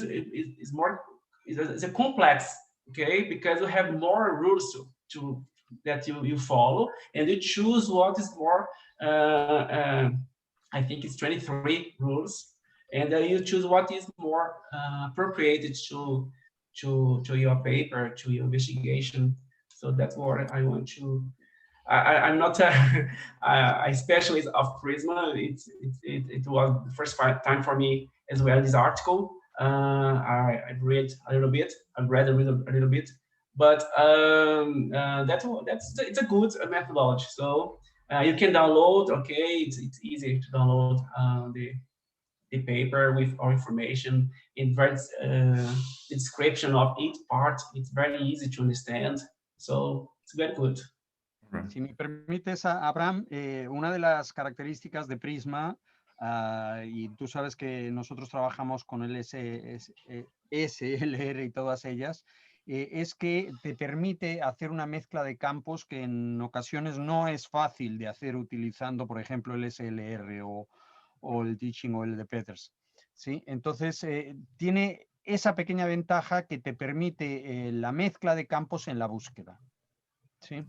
is a complex, okay, because you have more rules that you follow, and you choose what is more. I think it's 23 rules, and you choose what is more appropriate to your paper, to your investigation. So that's what I want to. I'm not a specialist of Prisma. It was the first time for me as well. This article, I read a little bit. I read a little bit, but it's a good methodology. So you can download. Okay, it's easy to download the paper with all information in the description of each part. It's very easy to understand. So it's very good. Si me permites, Abraham, una de las características de Prisma, y tú sabes que nosotros trabajamos con el SLR y todas ellas, es que te permite hacer una mezcla de campos que en ocasiones no es fácil de hacer utilizando, por ejemplo, el SLR o el Teaching o el de Peters, ¿sí? Entonces, tiene esa pequeña ventaja que te permite la mezcla de campos en la búsqueda, ¿sí?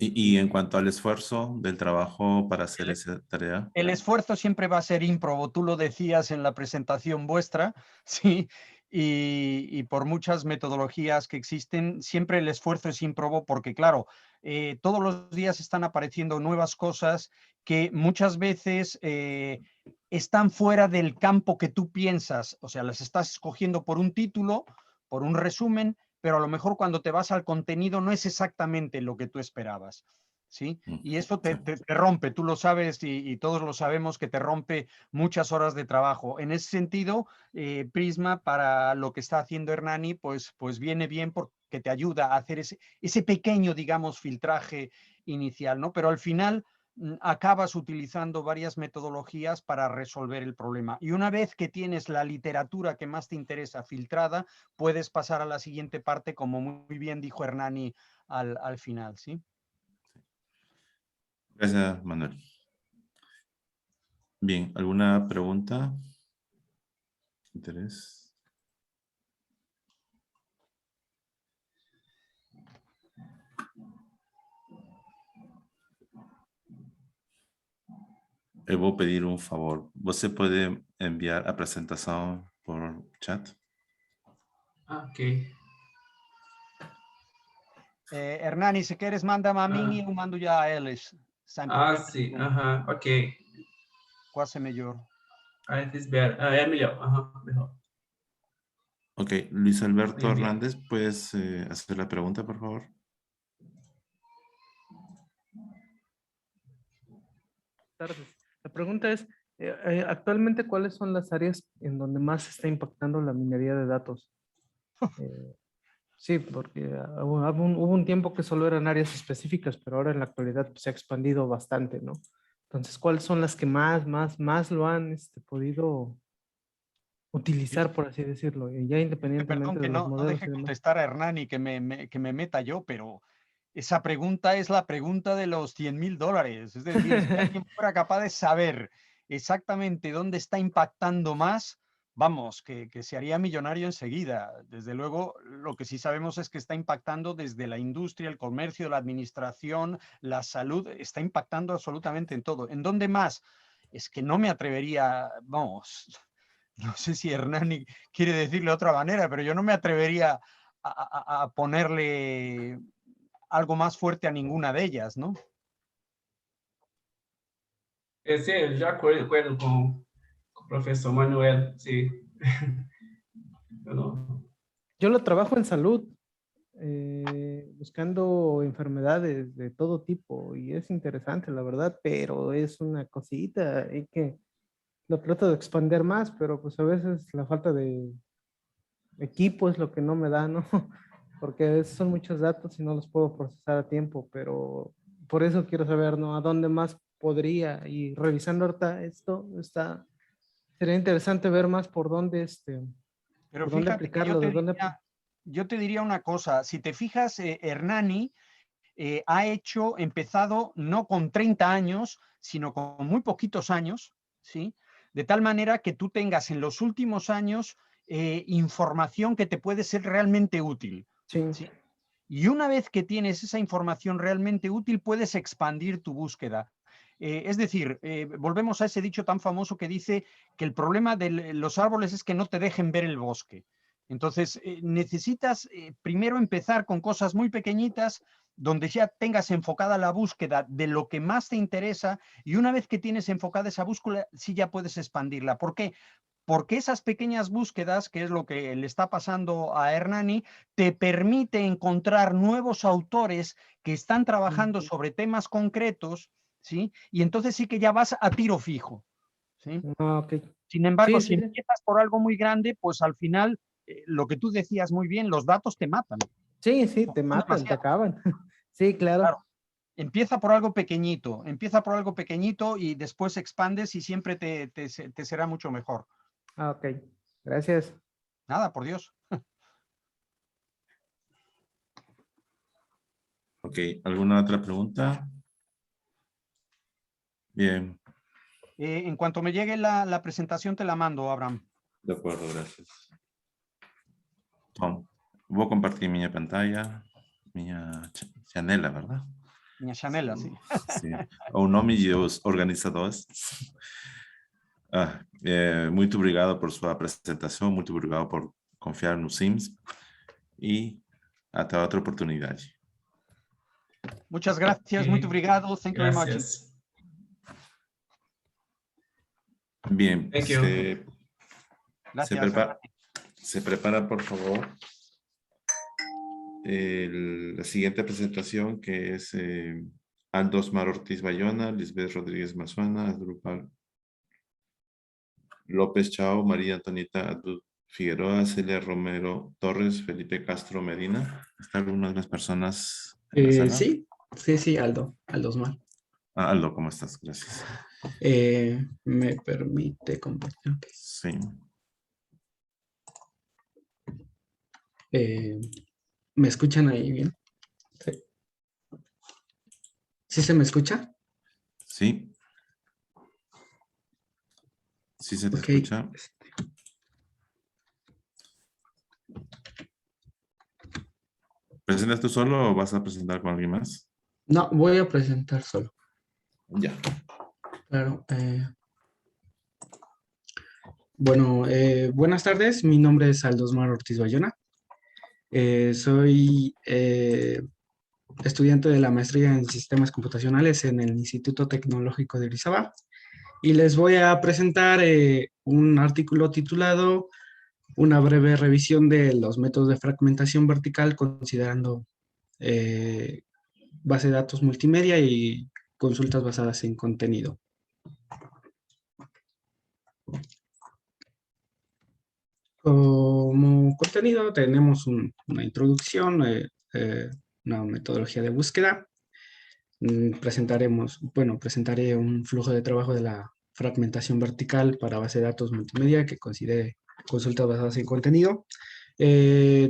Y en cuanto al esfuerzo del trabajo para hacer esa tarea. El esfuerzo siempre va a ser ímprobo, tú lo decías en la presentación vuestra, ¿sí? Y por muchas metodologías que existen, siempre el esfuerzo es ímprobo porque, claro, todos los días están apareciendo nuevas cosas que muchas veces están fuera del campo que tú piensas, o sea, las estás escogiendo por un título, por un resumen, pero a lo mejor cuando te vas al contenido no es exactamente lo que tú esperabas, ¿sí? Y eso te rompe, tú lo sabes y todos lo sabemos que te rompe muchas horas de trabajo. En ese sentido, Prisma, para lo que está haciendo Hernani, pues viene bien porque te ayuda a hacer ese pequeño, digamos, filtraje inicial, ¿no? Pero al final acabas utilizando varias metodologías para resolver el problema. Y una vez que tienes la literatura que más te interesa filtrada, puedes pasar a la siguiente parte, como muy bien dijo Hernani al final, ¿sí? Gracias, Manuel. Bien, ¿alguna pregunta? ¿Interés? Eu vou pedir um favor. Você pode enviar a apresentação por chat? Ok. Hernani, si quieres, mándame a mí y yo mando ya a eles. Sim. Ok. Quase melhor. It's better. É melhor. Melhor. Ok, Luis Alberto Muy bien. Hernández, ¿puedes hacer la pregunta, por favor? Tardes. La pregunta es, actualmente, ¿cuáles son las áreas en donde más se está impactando la minería de datos? Sí, porque hubo un tiempo que solo eran áreas específicas, pero ahora en la actualidad pues, se ha expandido bastante, ¿no? Entonces, ¿cuáles son las que más lo han podido utilizar, por así decirlo? Y ya independientemente Perdón, de que los no modelos. deje contestar a Hernani, que me meta yo, pero esa pregunta es la pregunta de los $100,000. Es decir, si alguien fuera capaz de saber exactamente dónde está impactando más, vamos, que se haría millonario enseguida. Desde luego, lo que sí sabemos es que está impactando desde la industria, el comercio, la administración, la salud, está impactando absolutamente en todo. ¿En dónde más? Es que no me atrevería, vamos, no sé si Hernani quiere decirle de otra manera, pero yo no me atrevería a ponerle algo más fuerte a ninguna de ellas, ¿no? Sí, yo acuerdo con el profesor Manuel, sí. Pero, Yo lo trabajo en salud, buscando enfermedades de todo tipo y es interesante, la verdad, pero es una cosita y que lo trato de expandir más, pero pues a veces la falta de equipo es lo que no me da, ¿no? Porque son muchos datos y no los puedo procesar a tiempo, pero por eso quiero saber, ¿no? ¿A dónde más podría? Y revisando ahorita esto, sería interesante ver más por dónde, Pero por dónde fíjate que aplicarlo, de dónde... yo te diría una cosa, si te fijas, Hernani ha empezado no con 30 años, sino con muy poquitos años, ¿sí? De tal manera que tú tengas en los últimos años información que te puede ser realmente útil. Sí. ¿Sí? Y una vez que tienes esa información realmente útil, puedes expandir tu búsqueda. Es decir, volvemos a ese dicho tan famoso que dice que el problema de los árboles es que no te dejen ver el bosque. Entonces, necesitas primero empezar con cosas muy pequeñitas, donde ya tengas enfocada la búsqueda de lo que más te interesa, y una vez que tienes enfocada esa búsqueda, sí ya puedes expandirla. ¿Por qué? Porque esas pequeñas búsquedas, que es lo que le está pasando a Hernani, te permite encontrar nuevos autores que están trabajando sobre temas concretos, ¿sí? Y entonces sí que ya vas a tiro fijo, ¿sí? Okay. Sin embargo, Sí, si sí. empiezas por algo muy grande, pues al final, lo que tú decías muy bien, los datos te matan. Sí, te Son matan, te demasiados. acaban. Sí, claro. Claro. Empieza por algo pequeñito y después expandes y siempre te será mucho mejor. Ok, gracias. Nada, por Dios. Ok, ¿alguna otra pregunta? Bien, En cuanto me llegue la presentación, te la mando, Abraham. de acuerdo, gracias. Bom, vou compartilhar minha pantalla, minha janela, verdade? Minha chanela, sim. Sim. O nome e os organizadores. Muito obrigado por sua apresentação, muito obrigado por confiar no Sims e até outra oportunidade. Muchas gracias, Sí, muito obrigado. Thank you very much. gracias. Bien, Thank you. Gracias. se prepara, por favor, la siguiente presentación, que es Aldo Osmar Ortiz Bayona, Lisbeth Rodríguez Mazuana, Drupal López Chao, María Antonieta Abdul Figueroa, Celia Romero Torres, Felipe Castro Medina. ¿Están algunas de las personas en la sala? Sí, Aldo Osmar. Aldo, ¿cómo estás? Gracias. Me permite compartir. Okay. Sí. ¿Me escuchan ahí bien? Sí. ¿Sí se me escucha? Sí. Sí se te escucha. ¿Presentas tú solo o vas a presentar con alguien más? No, voy a presentar solo. Ya. Claro. Bueno, buenas tardes. Mi nombre es Aldo Osmar Ortiz Bayona. Soy estudiante de la maestría en sistemas computacionales en el Instituto Tecnológico de Orizaba y les voy a presentar un artículo titulado Una breve revisión de los métodos de fragmentación vertical considerando base de datos multimedia y consultas basadas en contenido. Como contenido tenemos una introducción, una metodología de búsqueda. Presentaré un flujo de trabajo de la fragmentación vertical para base de datos multimedia que considere consultas basadas en contenido.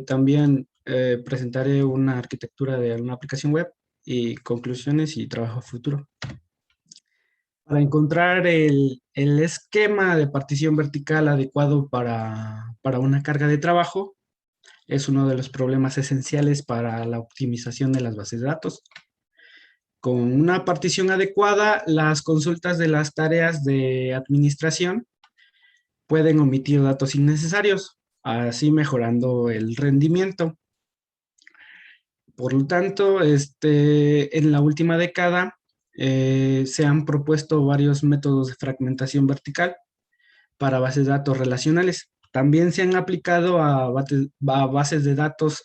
También presentaré una arquitectura de una aplicación web y conclusiones y trabajo futuro. para encontrar el esquema de partición vertical adecuado para una carga de trabajo. Es uno de los problemas esenciales para la optimización de las bases de datos. Con una partición adecuada, las consultas de las tareas de administración pueden omitir datos innecesarios, así mejorando el rendimiento. Por lo tanto, en la última década se han propuesto varios métodos de fragmentación vertical para bases de datos relacionales. También se han aplicado a bases de datos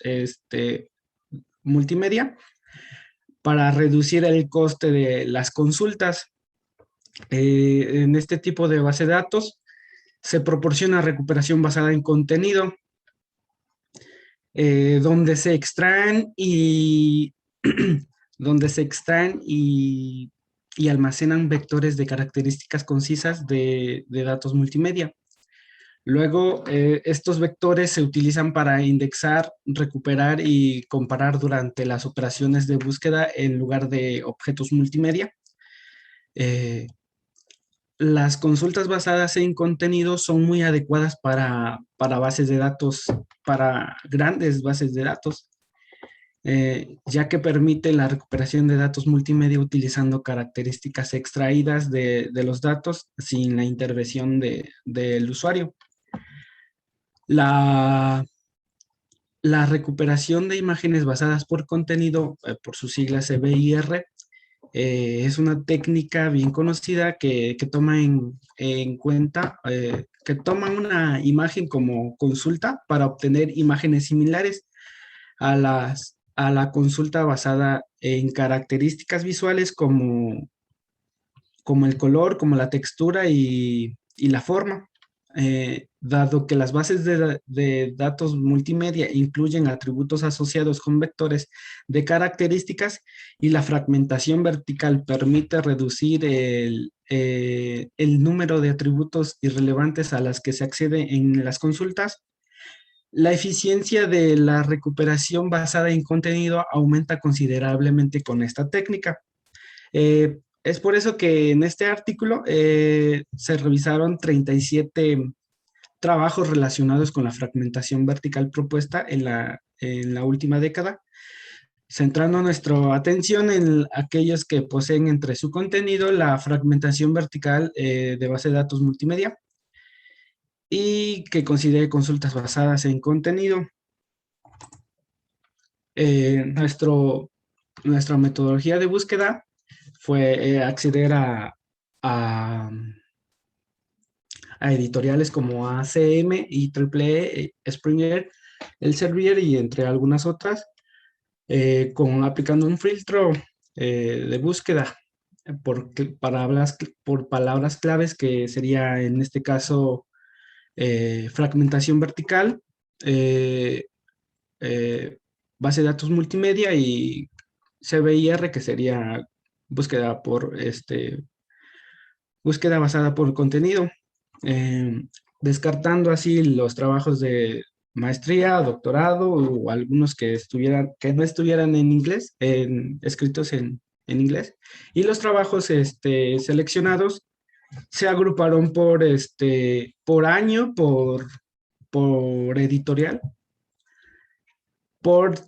multimedia para reducir el coste de las consultas. En este tipo de base de datos se proporciona recuperación basada en contenido, donde se extraen y almacenan vectores de características concisas de datos multimedia. Luego, estos vectores se utilizan para indexar, recuperar y comparar durante las operaciones de búsqueda en lugar de objetos multimedia. Las consultas basadas en contenido son muy adecuadas para bases de datos, para grandes bases de datos, ya que permite la recuperación de datos multimedia utilizando características extraídas de los datos sin la intervención del usuario. La recuperación de imágenes basadas por contenido, por sus siglas CBIR, es una técnica bien conocida que toma en cuenta, que toma una imagen como consulta para obtener imágenes similares a la consulta basada en características visuales como el color, como la textura y la forma. Dado que las bases de datos multimedia incluyen atributos asociados con vectores de características y la fragmentación vertical permite reducir el número de atributos irrelevantes a las que se accede en las consultas, la eficiencia de la recuperación basada en contenido aumenta considerablemente con esta técnica. Es por eso que en este artículo se revisaron 37 trabajos relacionados con la fragmentación vertical propuesta en la última década, centrando nuestra atención en aquellos que poseen entre su contenido la fragmentación vertical de base de datos multimedia y que considere consultas basadas en contenido. Nuestra metodología de búsqueda fue acceder a editoriales como ACM, IEEE, Springer, Elsevier y entre algunas otras, aplicando un filtro de búsqueda por palabras claves, que sería en este caso fragmentación vertical, base de datos multimedia y CBIR, que sería búsqueda basada por contenido, descartando así los trabajos de maestría, doctorado o algunos que no estuvieran en inglés, escritos en inglés, y los trabajos seleccionados se agruparon por año, por editorial, por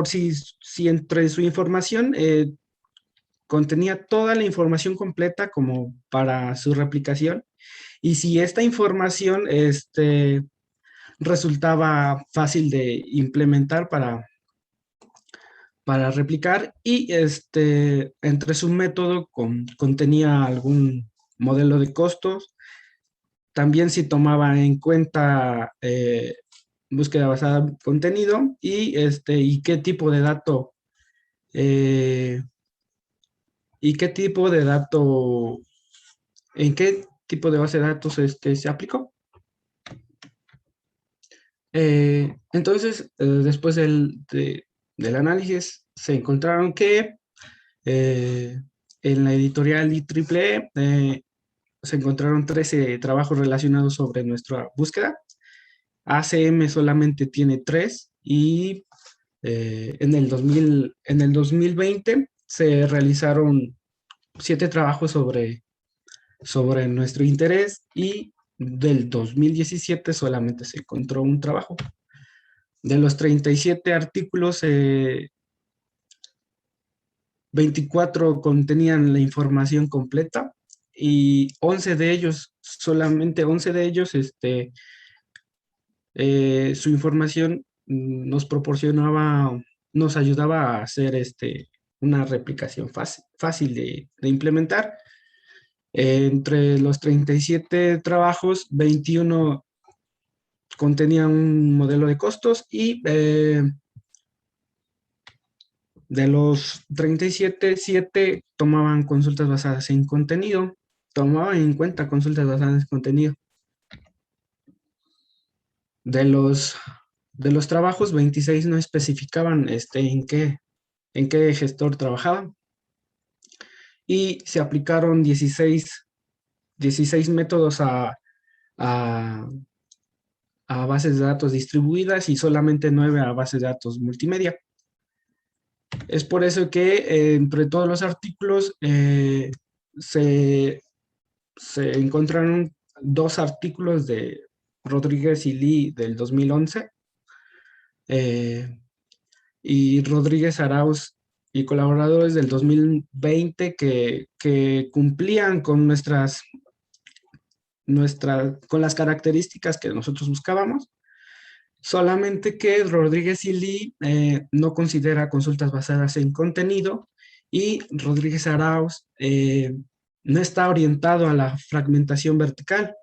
si entre su información contenía toda la información completa como para su replicación, y si esta información resultaba fácil de implementar para replicar, y entre su método contenía algún modelo de costos. También si tomaba en cuenta búsqueda basada en contenido y qué tipo de dato en qué tipo de base de datos se aplicó. Entonces, después del análisis, se encontraron que en la editorial IEEE se encontraron 13 trabajos relacionados sobre nuestra búsqueda. ACM solamente tiene 3 y en el 2020 se realizaron 7 trabajos sobre nuestro interés y del 2017 solamente se encontró un trabajo. De los 37 artículos, 24 contenían la información completa y 11 de ellos, solamente 11 de ellos, su información nos ayudaba a hacer una replicación fácil de implementar. Entre los 37 trabajos, 21 contenían un modelo de costos y de los 37, 7 tomaban consultas basadas en contenido, tomaban en cuenta consultas basadas en contenido. De los trabajos, 26 no especificaban en qué gestor trabajaban. Y se aplicaron 16 métodos a bases de datos distribuidas y solamente 9 a bases de datos multimedia. Es por eso que entre todos los artículos se encontraron 2 artículos de Rodríguez y Lee del 2011 y Rodríguez, Arauz y colaboradores del 2020 que cumplían con con las características que nosotros buscábamos, solamente que Rodríguez y Lee no considera consultas basadas en contenido y Rodríguez Arauz no está orientado a la fragmentación vertical.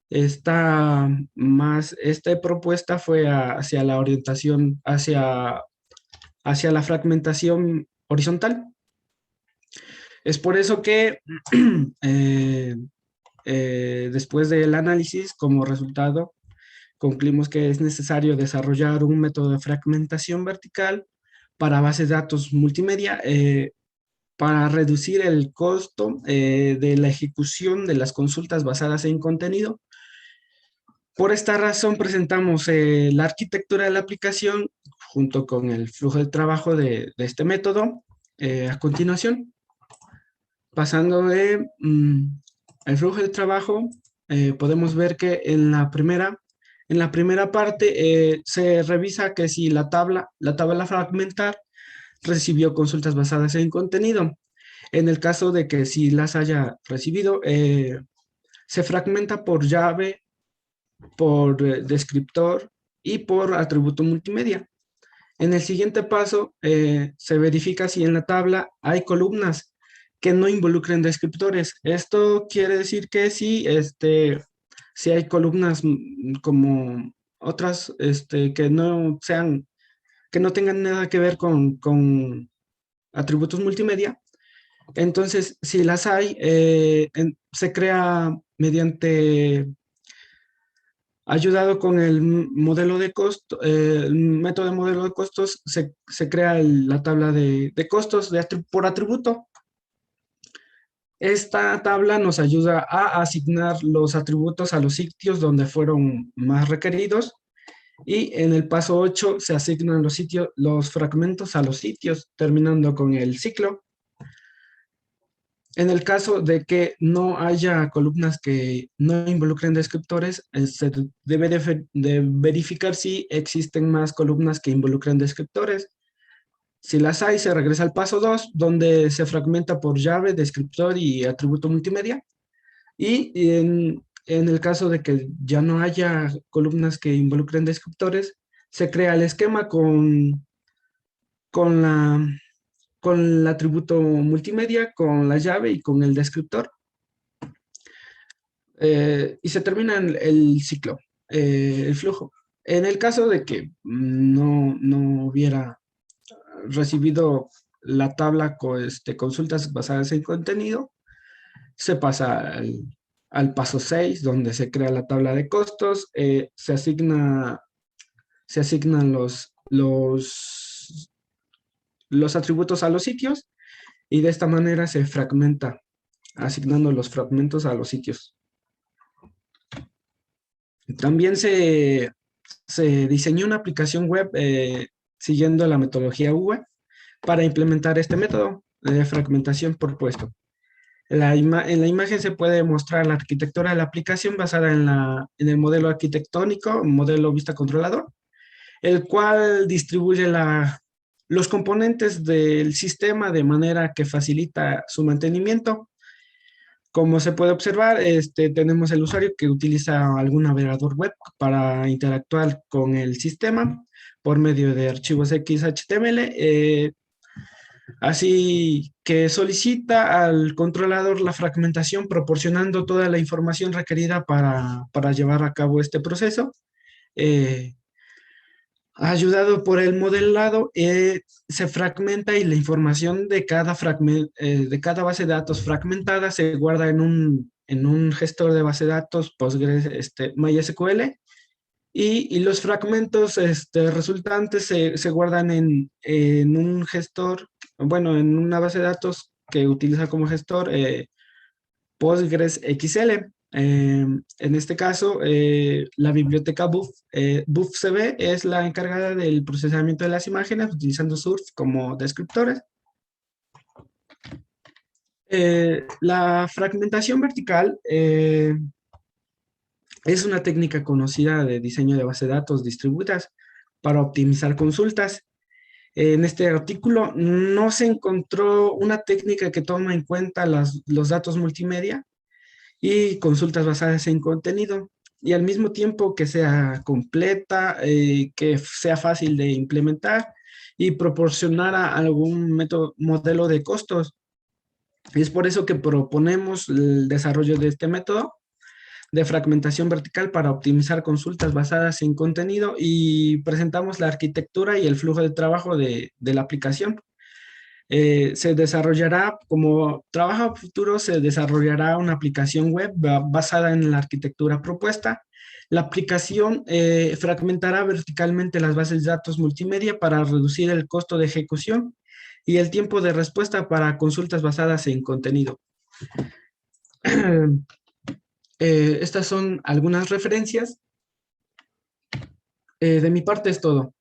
Esta propuesta fue hacia la orientación, hacia la fragmentación horizontal. Es por eso que después del análisis, como resultado, concluimos que es necesario desarrollar un método de fragmentación vertical para bases de datos multimedia para reducir el costo de la ejecución de las consultas basadas en contenido. Por esta razón presentamos la arquitectura de la aplicación junto con el flujo de trabajo de este método a continuación. Pasando el flujo de trabajo, podemos ver que en la primera parte se revisa que si la tabla fragmentar recibió consultas basadas en contenido. En el caso de que si las haya recibido, se fragmenta por llave, por descriptor y por atributo multimedia. En el siguiente paso, se verifica si en la tabla hay columnas que no involucren descriptores. Esto quiere decir que si hay columnas como otras que no tengan nada que ver con atributos multimedia, entonces si las hay, se crea mediante ayudado con el modelo de costo, el método de modelo de costos, se crea la tabla de costos por atributo. Esta tabla nos ayuda a asignar los atributos a los sitios donde fueron más requeridos y en el paso 8 se asignan los fragmentos a los sitios, terminando con el ciclo. En el caso de que no haya columnas que no involucren descriptores, se debe de verificar si existen más columnas que involucren descriptores. Si las hay, se regresa al paso 2, donde se fragmenta por llave, descriptor y atributo multimedia. Y en el caso de que ya no haya columnas que involucren descriptores, se crea el esquema con el atributo multimedia, con la llave y con el descriptor. Y se termina el ciclo, el flujo. En el caso de que no hubiera recibido la tabla con consultas basadas en contenido, se pasa al paso 6, donde se crea la tabla de costos, se asignan los atributos a los sitios y de esta manera se fragmenta, asignando los fragmentos a los sitios. También se diseñó una aplicación web siguiendo la metodología UV para implementar este método. de fragmentación propuesto. En la imagen se puede mostrar la arquitectura de la aplicación basada en el modelo arquitectónico, modelo vista controlador, el cual distribuye los componentes del sistema de manera que facilita su mantenimiento. Como se puede observar, tenemos el usuario que utiliza algún navegador web para interactuar con el sistema por medio de archivos XHTML. Así que solicita al controlador la fragmentación proporcionando toda la información requerida para llevar a cabo este proceso. Ayudado por el modelado, se fragmenta y la información de cada base de datos fragmentada se guarda en un gestor de base de datos Postgres MySQL y los fragmentos resultantes se guardan en un gestor, bueno, en una base de datos que utiliza como gestor Postgres XL. En este caso, la biblioteca BufCB es la encargada del procesamiento de las imágenes utilizando Surf como descriptores. La fragmentación vertical es una técnica conocida de diseño de base de datos distribuidas para optimizar consultas. En este artículo no se encontró una técnica que toma en cuenta los datos multimedia y consultas basadas en contenido, y al mismo tiempo que sea completa, que sea fácil de implementar y proporcionar algún modelo de costos. Es por eso que proponemos el desarrollo de este método de fragmentación vertical para optimizar consultas basadas en contenido y presentamos la arquitectura y el flujo de trabajo de la aplicación. Se desarrollará, como trabajo futuro, se desarrollará una aplicación web basada en la arquitectura propuesta. La aplicación fragmentará verticalmente las bases de datos multimedia para reducir el costo de ejecución y el tiempo de respuesta para consultas basadas en contenido. Estas son algunas referencias. De mi parte es todo.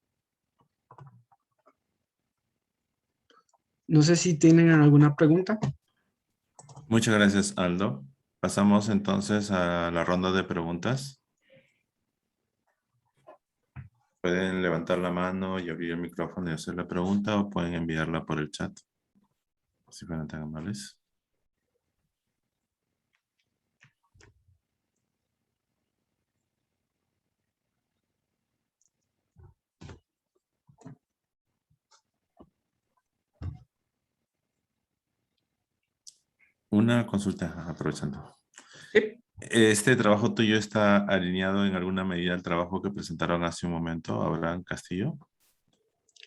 No sé si tienen alguna pregunta. Muchas gracias, Aldo. Pasamos entonces a la ronda de preguntas. Pueden levantar la mano y abrir el micrófono y hacer la pregunta o pueden enviarla por el chat. Si fueran tan amables. Una consulta, aprovechando. ¿Este trabajo tuyo está alineado en alguna medida al trabajo que presentaron hace un momento, Abraham Castillo?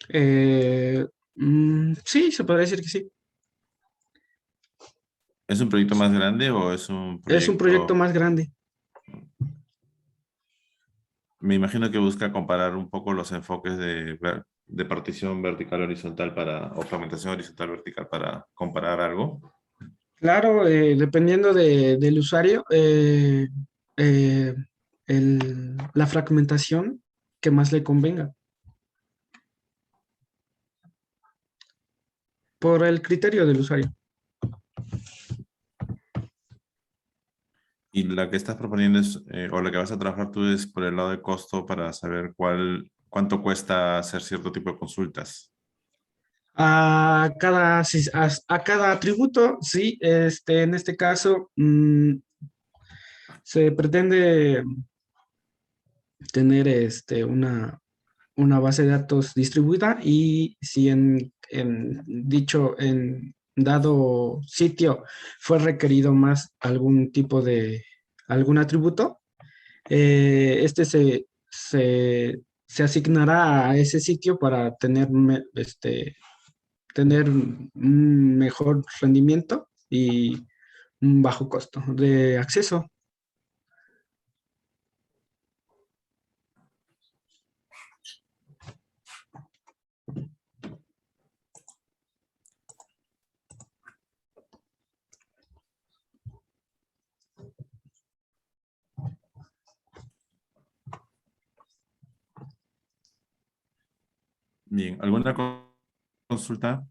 Sí, se podría decir que sí. ¿Es un proyecto más grande o es un proyecto? Es un proyecto más grande. Me imagino que busca comparar un poco los enfoques de partición vertical horizontal o fragmentación horizontal vertical para comparar algo. Claro, dependiendo del usuario, la fragmentación que más le convenga. Por el criterio del usuario. Y la que estás proponiendo es, o la que vas a trabajar tú es por el lado de costo para saber cuánto cuesta hacer cierto tipo de consultas. A cada atributo, sí, en este caso se pretende tener una base de datos distribuida y si en dado sitio fue requerido más algún tipo de algún atributo, se asignará a ese sitio para tener un mejor rendimiento y un bajo costo de acceso. Bien, ¿alguna consulta?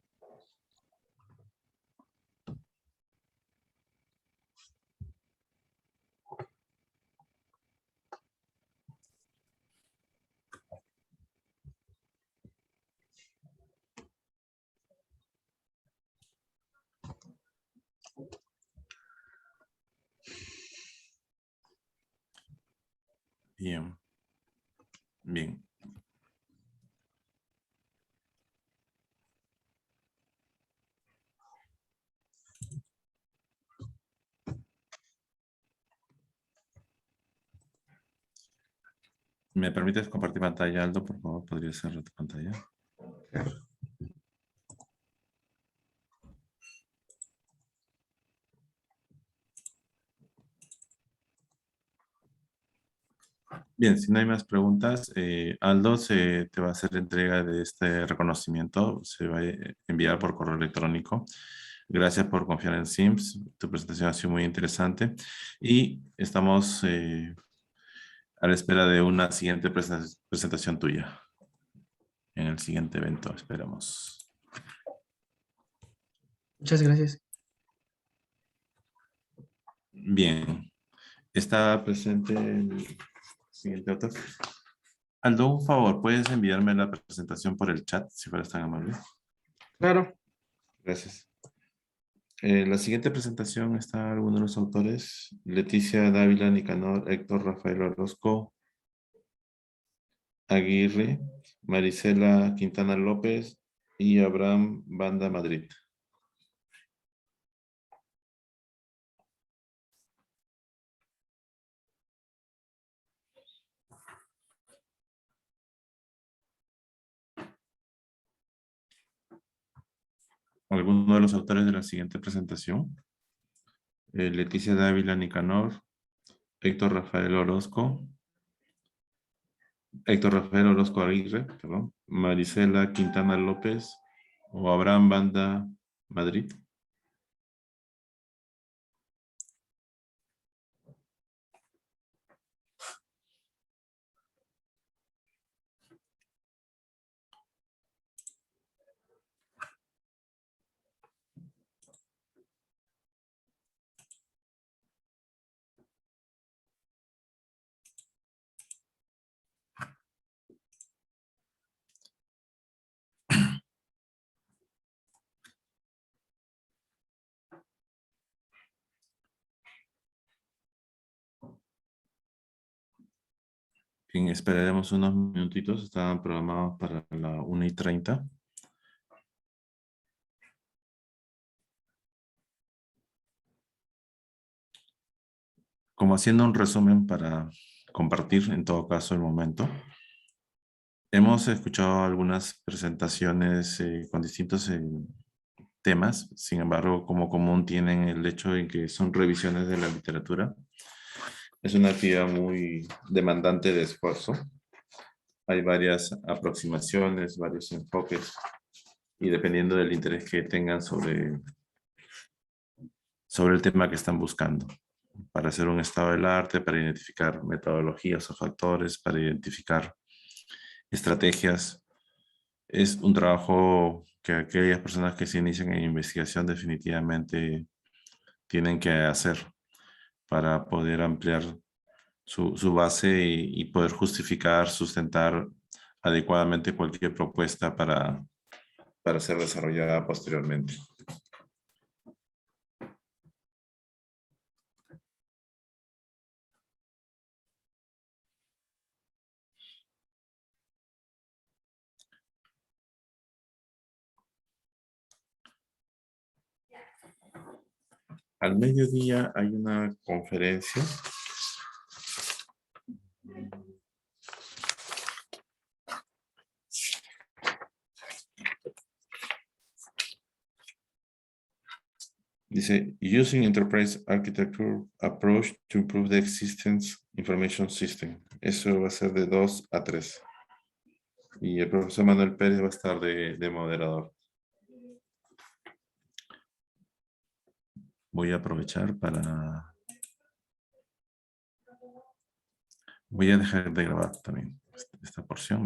Bien. Bien. ¿Me permites compartir pantalla, Aldo? Por favor, ¿podría cerrar tu pantalla? Bien, si no hay más preguntas, Aldo te va a hacer entrega de este reconocimiento. Se va a enviar por correo electrónico. Gracias por confiar en Sims. Tu presentación ha sido muy interesante. Y estamos a la espera de una siguiente presentación tuya. En el siguiente evento, esperamos. Muchas gracias. Bien. Está presente el siguiente autor. Aldo, un favor, ¿puedes enviarme la presentación por el chat, si fueras tan amable? Claro. Gracias. La siguiente presentación está algunos de los autores: Leticia Dávila Nicanor, Héctor Rafael Orozco Aguirre, Marisela Quintana López y Abraham Banda Madrid. ¿Alguno de los autores de la siguiente presentación? Leticia Dávila Nicanor, Héctor Rafael Orozco Aguirre, perdón, Marisela Quintana López o Abraham Banda Madrid. Bien, esperaremos unos minutitos. Estaban programados para la 1:30. Como haciendo un resumen para compartir en todo caso el momento. Hemos escuchado algunas presentaciones con distintos temas. Sin embargo, como común tienen el hecho de que son revisiones de la literatura. Es una actividad muy demandante de esfuerzo. Hay varias aproximaciones, varios enfoques, y dependiendo del interés que tengan sobre el tema que están buscando. Para hacer un estado del arte, para identificar metodologías o factores, para identificar estrategias. Es un trabajo que aquellas personas que se inician en investigación definitivamente tienen que hacer para poder ampliar su base y poder justificar, sustentar adecuadamente cualquier propuesta para ser desarrollada posteriormente. Al mediodía hay una conferencia. Dice, Using Enterprise Architecture Approach to Improve the Existence Information System. Eso va a ser de 2 a 3. Y el profesor Manuel Pérez va a estar de moderador. Voy a aprovechar para... Voy a dejar de grabar también esta porción.